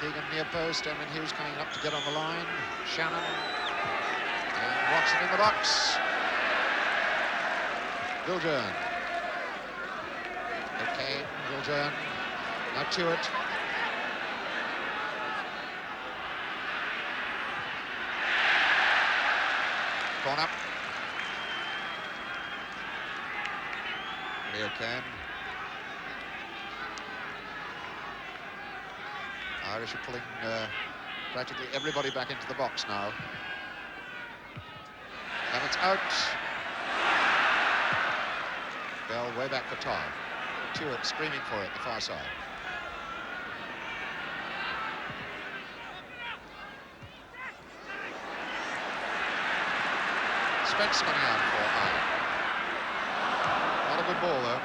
Keegan near post, Eamon Hughes coming up to get on the line. Shannon and Watson in the box. Viljoen. Okay, Viljoen. Now Tuart. Corner. Leo Cairn. Irish are pulling practically everybody back into the box now. And it's out. Bell way back for Todd. Tuart screaming for it, the far side. Spence coming out for Ireland. Not a good ball, though.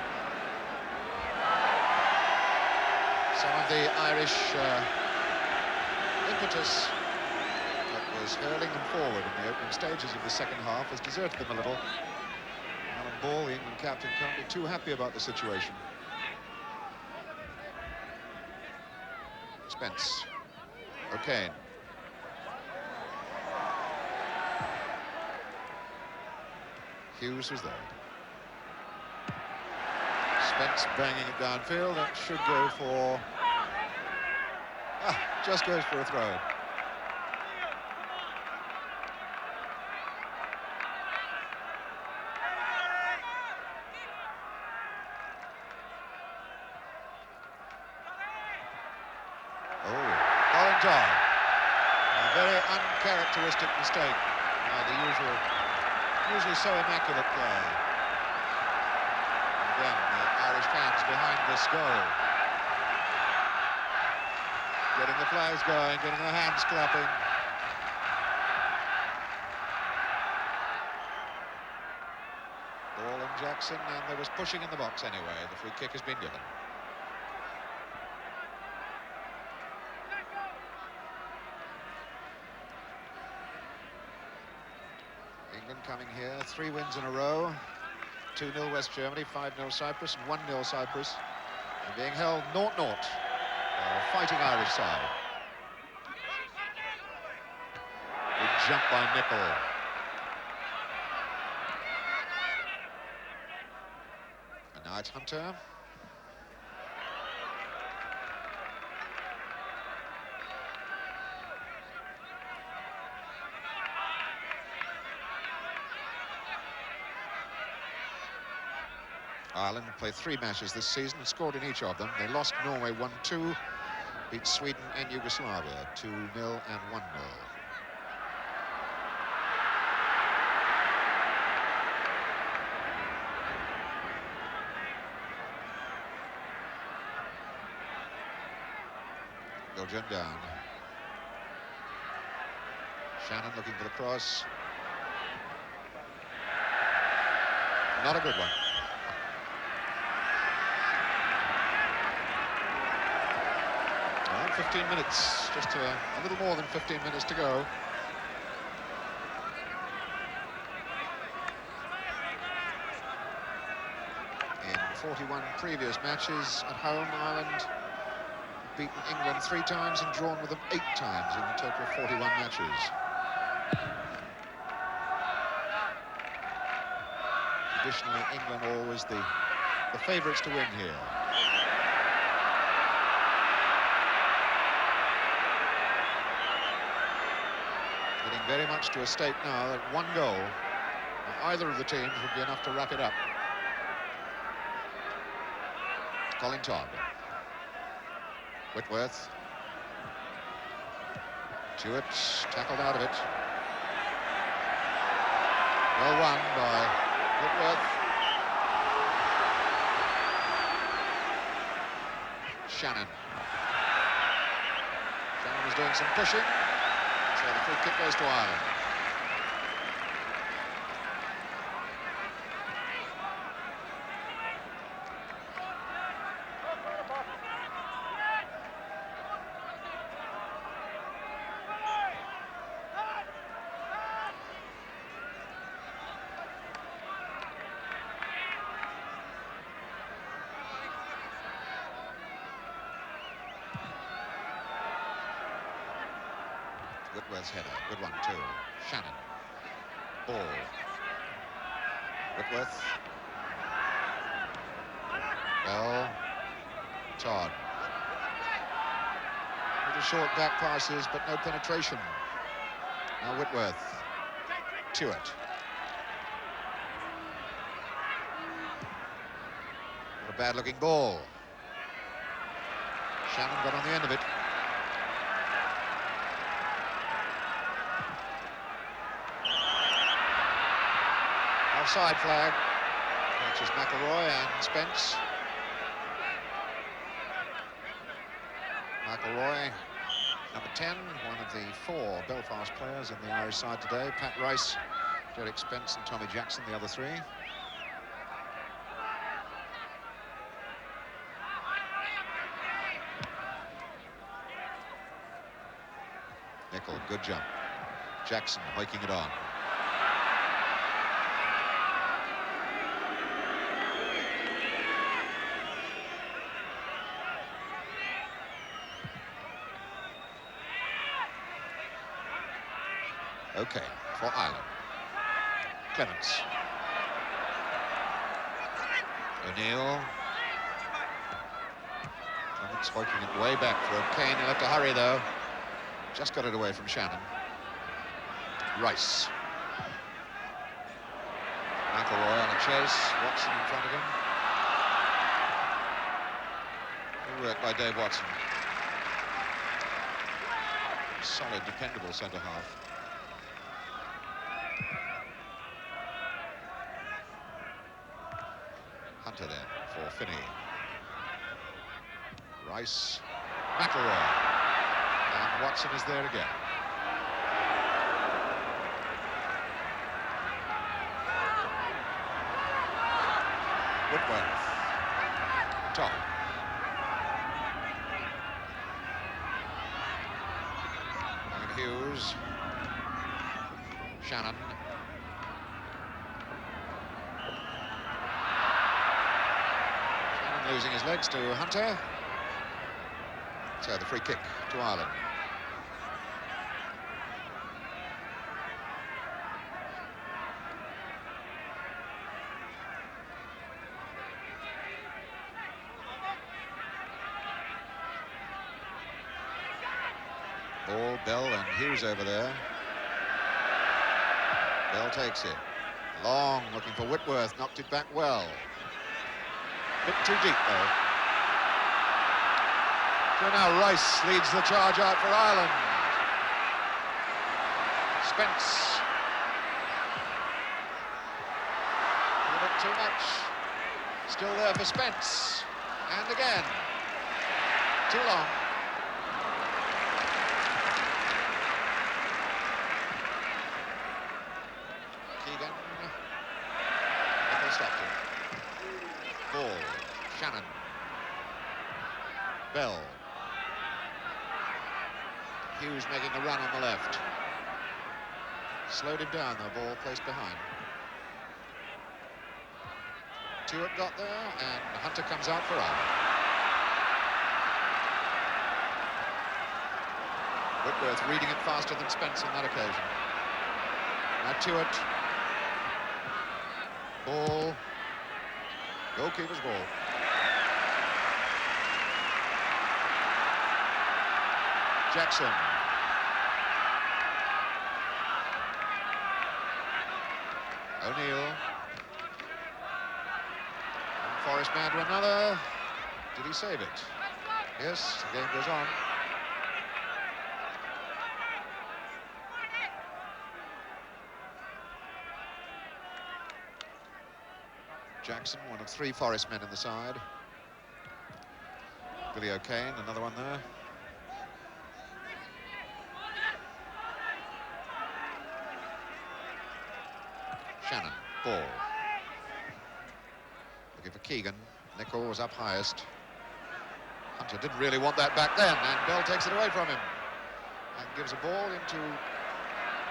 Some of the Irish impetus that was hurling them forward in the opening stages of the second half has deserted them a little. Alan Ball, the England captain, can't be too happy about the situation. Spence. O'Kane. Hughes was there. Spence banging it downfield. That should go for... just goes for a throw. Colin Todd. A very uncharacteristic mistake. The usually so immaculate play. Again, the Irish fans behind this goal. Getting the flags going, getting the hands clapping. Ball and Jackson, and there was pushing in the box anyway. The free kick has been given. England coming here, 3 wins in a row. 2-0 West Germany, 5-0 Cyprus, and 1-0 Cyprus. And being held 0-0 by a fighting Irish side. Good jump by Nicol. And now it's Hunter. Ireland played 3 matches this season and scored in each of them. They lost Norway 1-2, beat Sweden and Yugoslavia 2-0 and 1-0. Viljoen down. Shannon looking for the cross. Not a good one. 15 minutes, just a little more than 15 minutes to go. In 41 previous matches at home, Ireland have beaten England 3 times and drawn with them 8 times in a total of 41 matches. Traditionally, England are always the favourites to win here. Getting very much to a state now that 1 goal from either of the teams would be enough to wrap it up. Colin Todd. Whitworth. Tuart tackled out of it. Well won by Whitworth. Shannon. Shannon was doing some pushing, so the free kick goes to Ireland. Whitworth's header, good one too. Shannon. Ball. Whitworth. Bell. Todd. Little short back passes, but no penetration. Now Whitworth. Tuart. What a bad-looking ball. Shannon got on the end of it. Offside flag. Catches McElroy and Spence. McElroy, number 10, one of the 4 Belfast players in the Irish side today. Pat Rice, Derek Spence and Tommy Jackson, the other 3. Nicol, good jump. Jackson hiking it on. Okay, for Ireland. Clements. O'Neill. Clements working it way back for Kane. He'll have to hurry, though. Just got it away from Shannon. Rice. McElroy on a chase. Watson in front of him. Good work by Dave Watson. Solid, dependable centre-half. Hunter then for Finney. Rice. McElroy. And Watson is there again. Whitworth. Tom. And Hughes. Shannon. Shannon losing his legs to Hunter. So the free kick to Ireland. Ball, Bell and Hughes over there. Bell takes it. Long, looking for Whitworth, knocked it back well. Bit too deep though. So now Rice leads the charge out for Ireland. Spence. A little bit too much. Still there for Spence. And again. Too long. Keegan. Nicol stopped it. Ball. Shannon. Bell. Hughes making a run on the left. Slowed him down, though, ball placed behind. Tuart got there, and Hunter comes out for Ireland. Whitworth reading it faster than Spence on that occasion. Now Tuart. Ball. Goalkeeper's ball. Jackson. O'Neill. One Forest man to another. Did he save it? Yes, the game goes on. Jackson, one of 3 Forest men in the side. Billy O'Kane, another one there. Shannon, ball. Looking for Keegan. Nicol was up highest. Hunter didn't really want that back then, and Bell takes it away from him and gives a ball into,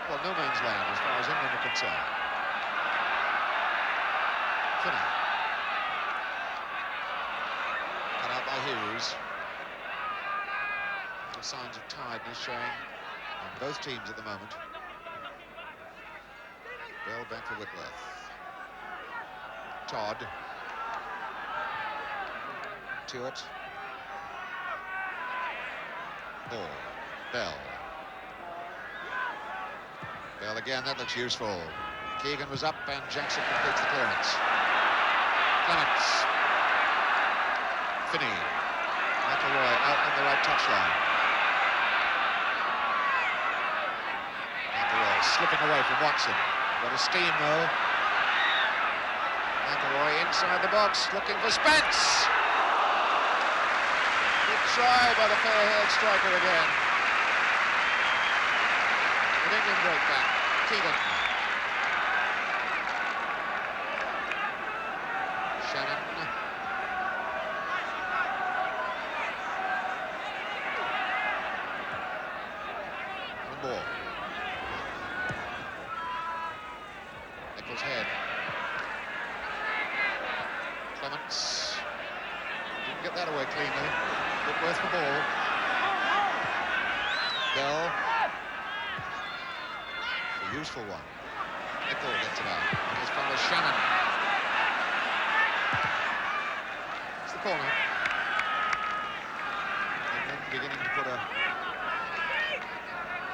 well, no man's land as far as England are concerned. Finney. Cut out by Hughes. Little signs of tiredness showing on both teams at the moment. Bell back for Whitworth. Todd. Tuart. Ball. Bell. Bell again, that looks useful. Keegan was up and Jackson completes the clearance. Clements. Finney. McElroy out on the right touchline. McElroy slipping away from Watson. Got a steam though. McElroy inside the box, looking for Spence. Good try by the fair-haired striker again. But England break back. Keegan. Shannon. And ball. Nicol's head. Clements. Didn't get that away cleanly. Whitworth for ball. Bell. A useful one. Nicol gets it out. And as far as Shannon. It's the corner. And then beginning to put a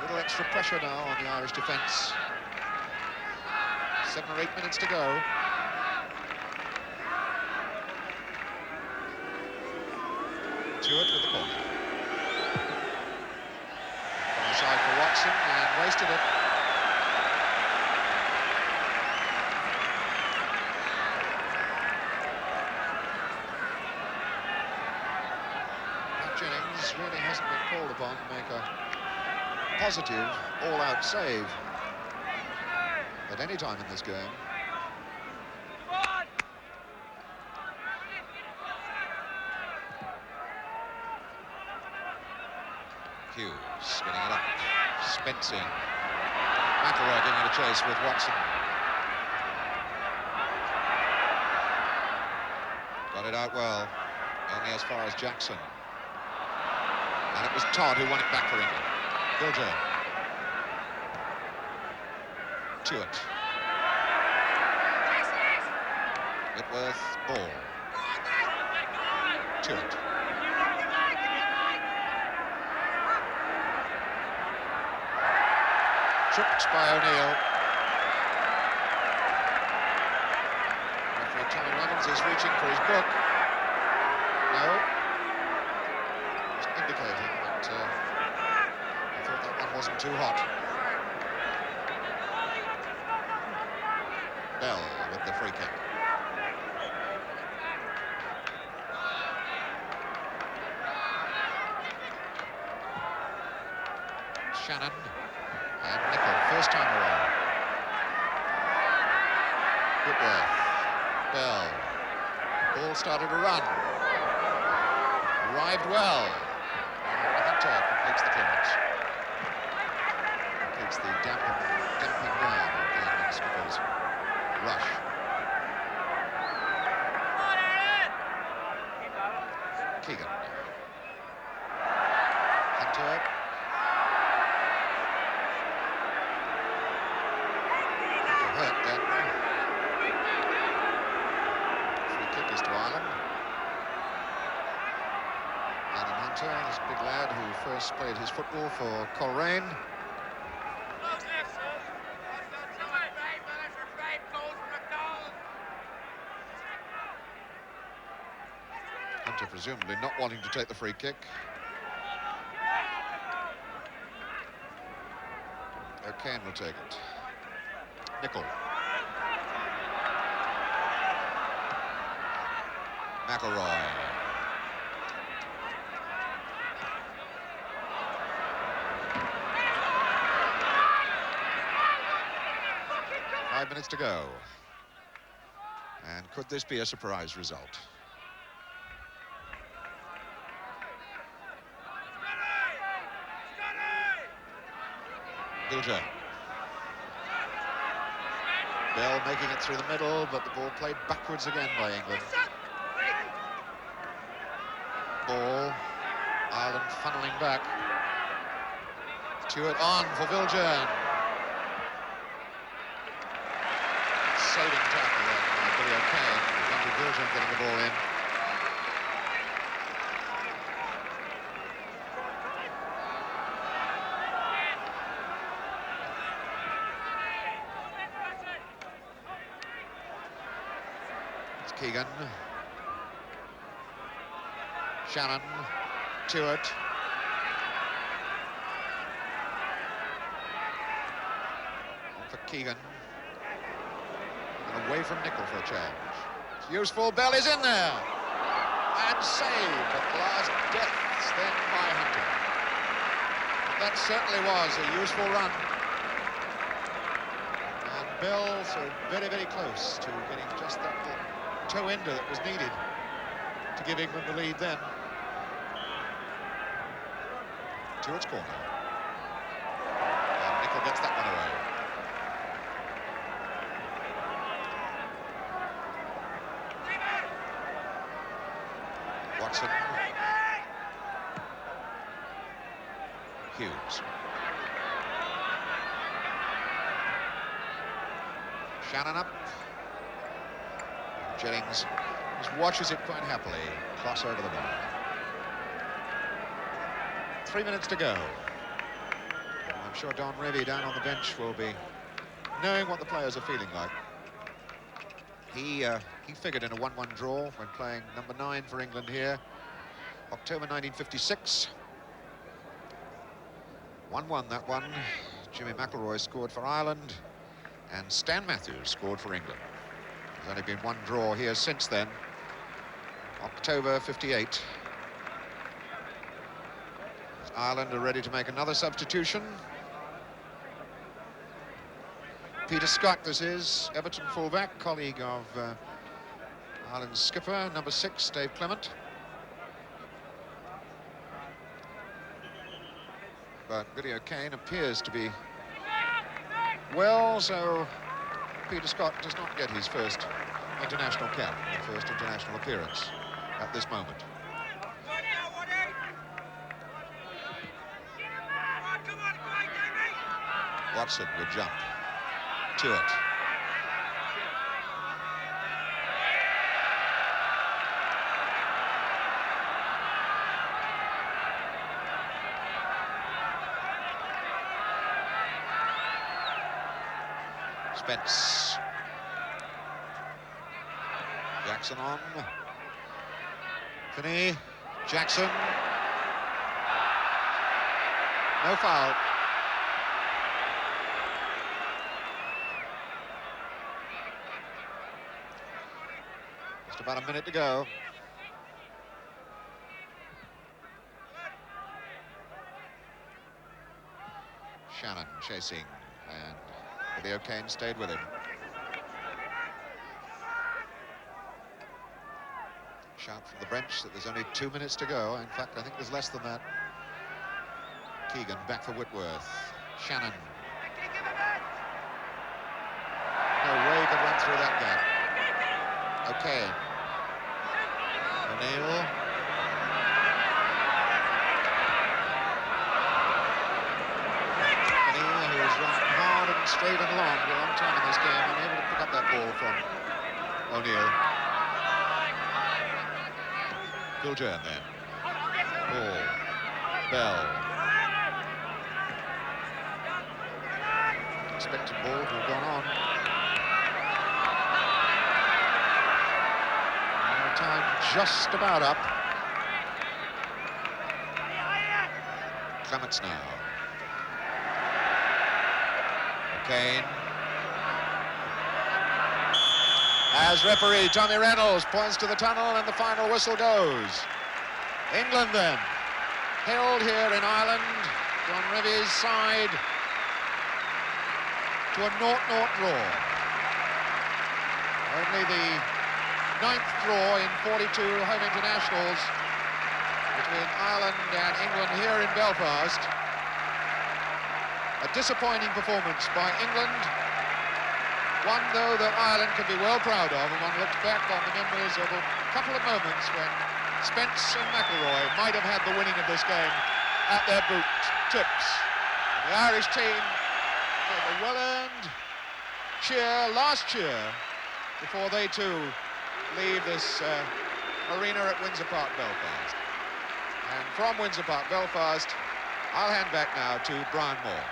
little extra pressure now on the Irish defence. 7 or 8 minutes to go. Tuart with the corner. Far side for Watson and wasted it. Pat Jennings really hasn't been called upon to make a positive, all-out save at any time in this game. Hughes getting it up. Spence in. McElroy giving it a chase with Watson. Got it out well. Only as far as Jackson. And it was Todd who won it back for England. Gilger. Tuart. Whitworth, ball. Tuart. Tripped by O'Neill. Referee Tommy Reynolds is reaching for his book. No. Just indicating that I thought that one wasn't too hot. Bell with the free kick. Shannon. And Nicol, first time around. Whitworth. Bell. Ball started to run. Arrived well. Hunter completes the clearance. Completes the damping down of the England skipper's rush. Keegan. Hunter. Hurt then. Free kick is to Ireland. Adam Hunter, this big lad who first played his football for Coleraine. Hunter presumably not wanting to take the free kick. O'Kane will take it. Nicol. McElroy. Five minutes to go. And could this be a surprise result? Bilger. Bell making it through the middle, but the ball played backwards again by England. Ball, Ireland funneling back. Stewart on for Bilger. Saving tackle there by Billy O'Kane. Andrew Bilger getting the ball in. Keegan, Shannon, Stewart, on for Keegan, and away from Nicol for a change. It's useful, Bell is in there, and saved at the last deaths then by Hunter. That certainly was a useful run. And Bell so very, very close to getting just that little toe-ender that was needed to give England the lead then. Stewart's corner. And Nicol gets that one away. Watson. Hughes. Shannon up. Jennings just watches it quite happily cross over the bar. 3 minutes to go. I'm sure Don Revie down on the bench will be knowing what the players are feeling like. He figured in a 1-1 draw when playing number 9 for England here, October 1956. 1-1 that one. Jimmy McElroy scored for Ireland, and Stan Matthews scored for England. There's only been one draw here since then, October 58. Ireland are ready to make another substitution. Peter Scott, this is, Everton fullback, colleague of Ireland's skipper, number 6, Dave Clement. But Billy O'Kane appears to be well, so Peter Scott does not get his first international cap, or first international appearance at this moment. Watson would jump to it. Spence. Jackson on. Finney. Jackson. No foul. Just about a minute to go. Shannon chasing, and Billy O'Kane stayed with him. Shout from the bench that there's only 2 minutes to go. In fact, I think there's less than that. Keegan back for Whitworth. Shannon. No way he could run through that gap. Okay. O'Neill. Finney, who has run hard and straight and long for a long time in this game, unable to pick up that ball from O'Neill. Bilger then. Ball. Bell. Expected ball to have gone on. Time just about up. Clements now. O'Kane. as referee Tommy Reynolds points to the tunnel and the final whistle goes. England then, held here in Ireland, John Revy's side, to a 0-0 draw. Only the 9th draw in 42 home internationals between Ireland and England here in Belfast. A disappointing performance by England, one though that Ireland can be well proud of, and one looks back on the memories of a couple of moments when Spence and McIlroy might have had the winning of this game at their boot tips. And the Irish team for the well-earned cheer, last cheer, before they too leave this arena at Windsor Park, Belfast. And from Windsor Park, Belfast, I'll hand back now to Brian Moore.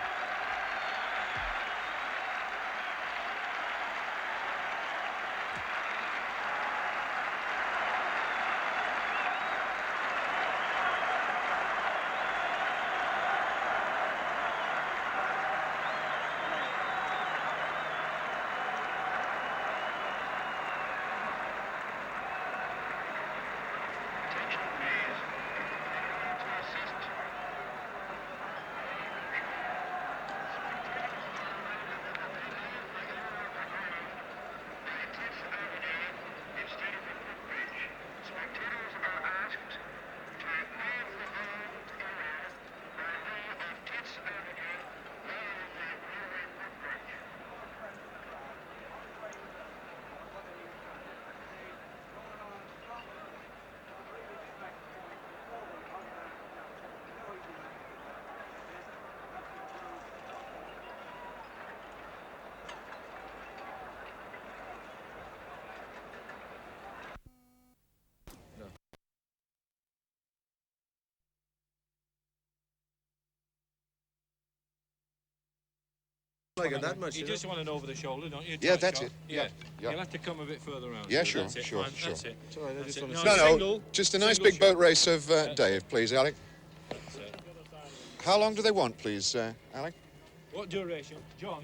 Like it that much. You just want an over the shoulder, don't you? Yeah, that's it. Yeah. Yeah. You'll have to come a bit further around. Yeah, So sure, that's it, sure, man, sure. That's it. It's all right, I just want to No, no, single, just a nice single big boat shot. race of That's Dave, it. please, Alec. That's it. How long do they want, please, Alec? What duration? John,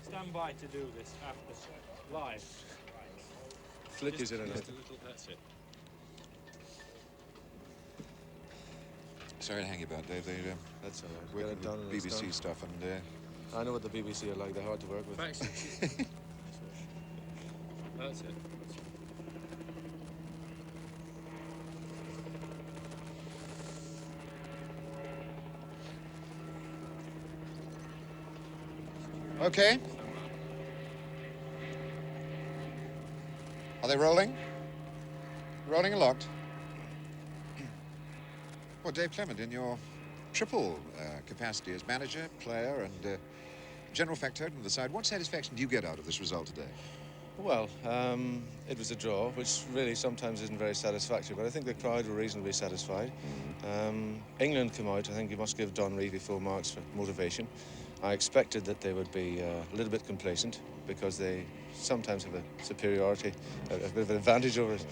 stand by to do this after live. flick is in and out. Just a little, that's it. Sorry to hang you about, Dave. They That's all right. work Get it with done and it's BBC done. stuff, and I know what the BBC are like. They're hard to work with. Thanks. That's it. okay. Are they rolling? Rolling and locked. Well, Dave Clement, in your triple capacity as manager, player, and general factotum of the side, what satisfaction do you get out of this result today? Well, it was a draw, which really sometimes isn't very satisfactory, but I think the crowd were reasonably satisfied. England come out, I think you must give Don Revie full marks for motivation. I expected that they would be a little bit complacent because they sometimes have a superiority, a bit of an advantage over us.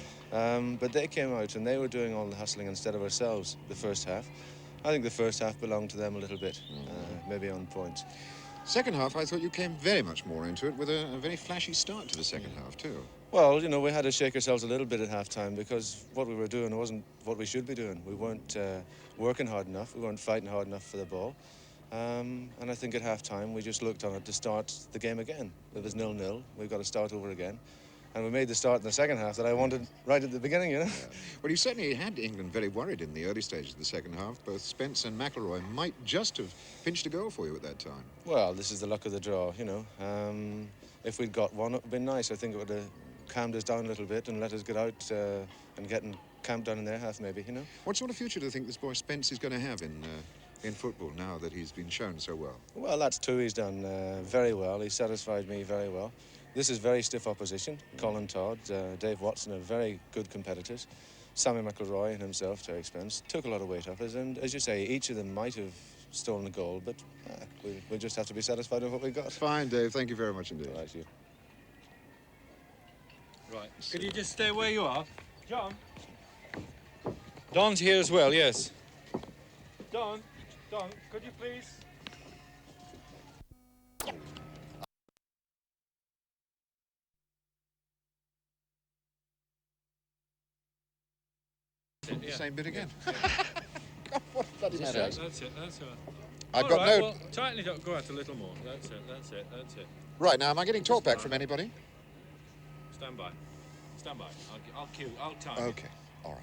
But they came out and they were doing all the hustling instead of ourselves the first half. I think the first half belonged to them a little bit, maybe on points. Second half, I thought you came very much more into it with a very flashy start to the second half, too. Well, you know, we had to shake ourselves a little bit at half-time because what we were doing wasn't what we should be doing. We weren't working hard enough. We weren't fighting hard enough for the ball. And I think at half-time we just looked on it to start the game again. It was 0-0. We've got to start over again. And we made the start in the second half that I wanted right at the beginning, you know. Yeah. Well, you certainly had England very worried in the early stages of the second half. Both Spence and McIlroy might just have pinched a goal for you at that time. Well, this is the luck of the draw, you know. If we'd got one, it would have been nice. I think it would have calmed us down a little bit and let us get out and get camped down in their half, maybe, you know. What sort of future do you think this boy Spence is going to have in football now that he's been shown so well? Well, that's two. He's done very well. He's satisfied me very well. This is very stiff opposition. Colin Todd, Dave Watson are very good competitors. Sammy McIlroy and himself, Terry Spence, took a lot of weight off us. And as you say, each of them might have stolen a goal, but we just have to be satisfied with what we got. Fine, Dave. Thank you very much indeed. Right, you. Right. Could you just stay where you are? John? Don's here as well, yes. Don, could you please? the Yeah. same bit again. Yeah. God, what a bloody This matter. is- That's it. That's it. I've All got right, no... Well, tighten it up. Go out a little more. That's it. That's it. That's it. Right, now, am I getting talk back from anybody? Stand by. Stand by. I'll cue. I'll time. Okay, all right.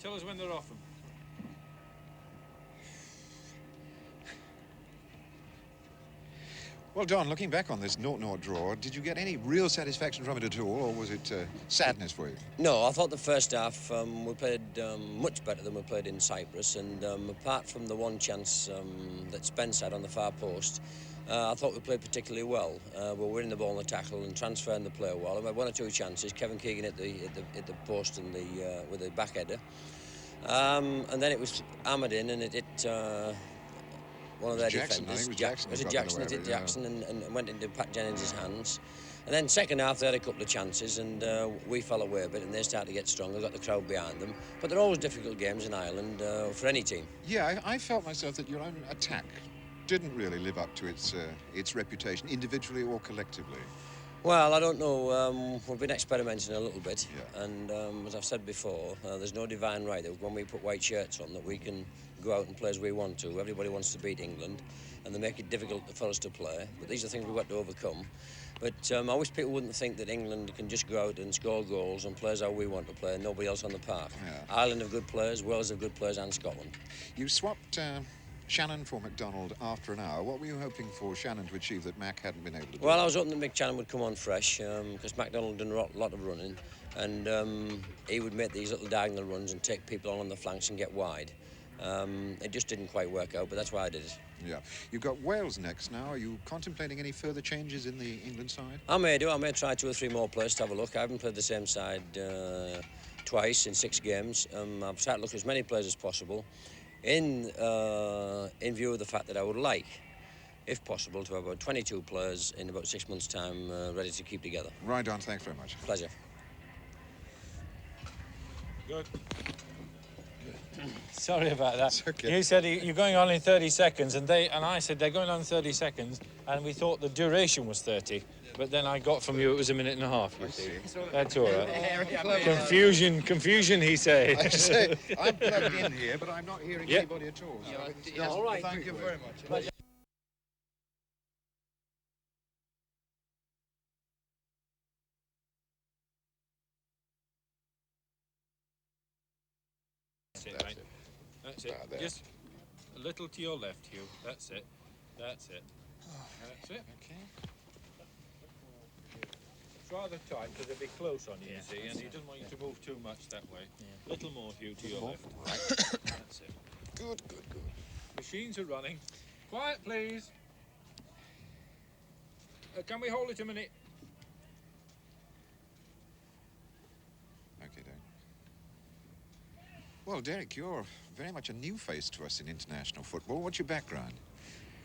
Tell us when they're off them. Well, Don, looking back on this 0-0 draw, did you get any real satisfaction from it at all, or was it sadness for you? No, I thought the first half we played much better than we played in Cyprus, and apart from the one chance that Spence had on the far post, I thought we played particularly well. We were winning the ball on the tackle and transferring the play well. We had one or two chances. Kevin Keegan hit the post and with the back header, and then it was hammered in, and it hit one of their Jackson, defenders. I think it was Jackson. Was who it got Jackson? away It hit with it, yeah. Jackson and went into Pat Jennings' hands. And then second half they had a couple of chances, and we fell away a bit, and they started to get stronger, got the crowd behind them. But they're always difficult games in Ireland for any team. Yeah, I felt myself that your own attack didn't really live up to its reputation, individually or collectively. Well, I don't know. We've been experimenting a little bit, Yeah. and as I've said before, there's no divine right that when we put white shirts on that we can go out and play as we want to. Everybody wants to beat England, and they make it difficult for us to play. But these are things we've got to overcome. But I wish people wouldn't think that England can just go out and score goals and play as how we want to play, and nobody else on the park. Yeah. Ireland have good players, Wales have good players, and Scotland. You swapped Shannon for McDonald after an hour. What were you hoping for Shannon to achieve that Mac hadn't been able to do? Well, I was hoping that Mick Channon would come on fresh because McDonald done a lot of running, and he would make these little diagonal runs and take people on the flanks and get wide. It just didn't quite work out, but that's why I did it. Yeah. You've got Wales next now. Are you contemplating any further changes in the England side? I may do. I may try 2 or 3 more players to have a look. I haven't played the same side twice in 6 games. I've tried to look at as many players as possible in view of the fact that I would like, if possible, to have about 22 players in about 6 months' time ready to keep together. Right on. Thanks very much. Pleasure. Good. Sorry about that. It's okay. You said you're going on in 30 seconds, and I said they're going on 30 seconds, and we thought the duration was 30. But then I got from you it was 1.5 minutes. You see. That's all right. Confusion, he said. I say, I'm plugged in here, but I'm not hearing Yeah. anybody at all. So all right. Thank you very much. That's it, mate. That's it. There. Just a little to your left, Hugh. That's it. That's it. That's it. Okay. It's rather tight because they'll be close on you, you see, and he doesn't want you to move too much that way. Little more, Hugh, to your left. That's it. Good, good, good. Machines are running. Quiet, please. Can we hold it a minute? Okay, Derek. Well, Derek, you're very much a new face to us in international football. What's your background?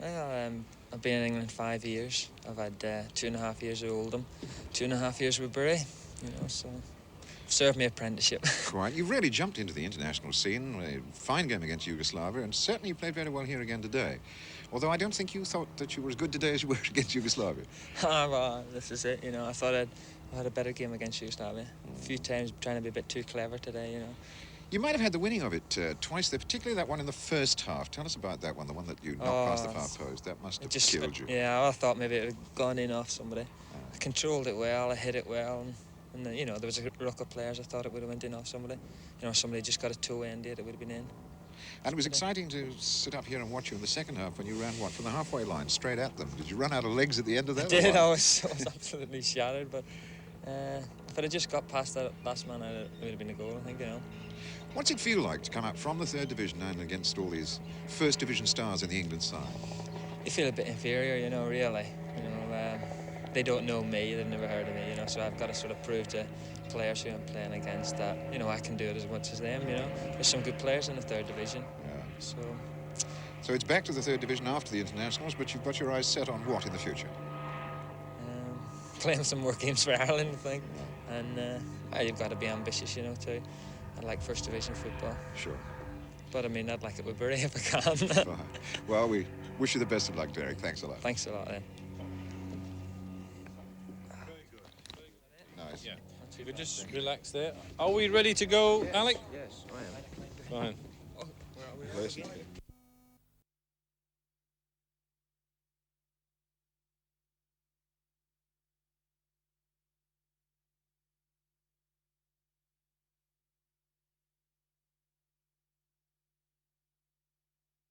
Well, I've been in England 5 years. I've had 2.5 years with Oldham, 2.5 years with Bury, so I've served my apprenticeship. Quite. You really jumped into the international scene. A fine game against Yugoslavia, and certainly you played very well here again today. Although I don't think you thought that you were as good today as you were against Yugoslavia. Well, this is it, I thought I had a better game against Yugoslavia. A few times trying to be a bit too clever today, You might have had the winning of it twice there, particularly that one in the first half. Tell us about that one, the one that you knocked past the far post. That must have killed you. Yeah, I thought maybe it had gone in off somebody. I controlled it well, I hit it well, and then, there was a ruck of players. I thought it would have went in off somebody. Somebody just got a toe end it would have been in. And it was exciting to sit up here and watch you in the second half when you ran, from the halfway line straight at them. Did you run out of legs at the end of that? I did. I was absolutely shattered, but if I'd have just got past that last man, it would have been a goal, I think, What's it feel like to come up from the third division and against all these first division stars in the England side? You feel a bit inferior, really. They don't know me, they've never heard of me, so I've got to sort of prove to players who I'm playing against that, I can do it as much as them, There's some good players in the third division, So it's back to the third division after the internationals, but you've got your eyes set on what in the future? Playing some more games for Ireland, I think, and you've got to be ambitious, too. I like first division football. Sure. But I'd like it with Bury if I can. Fine. Well, we wish you the best of luck, Derek. Thanks a lot. Thanks a lot, then. Nice. Yeah. You could just relax there. Are we ready to go, Alec? Yes, I am. Fine. Listen.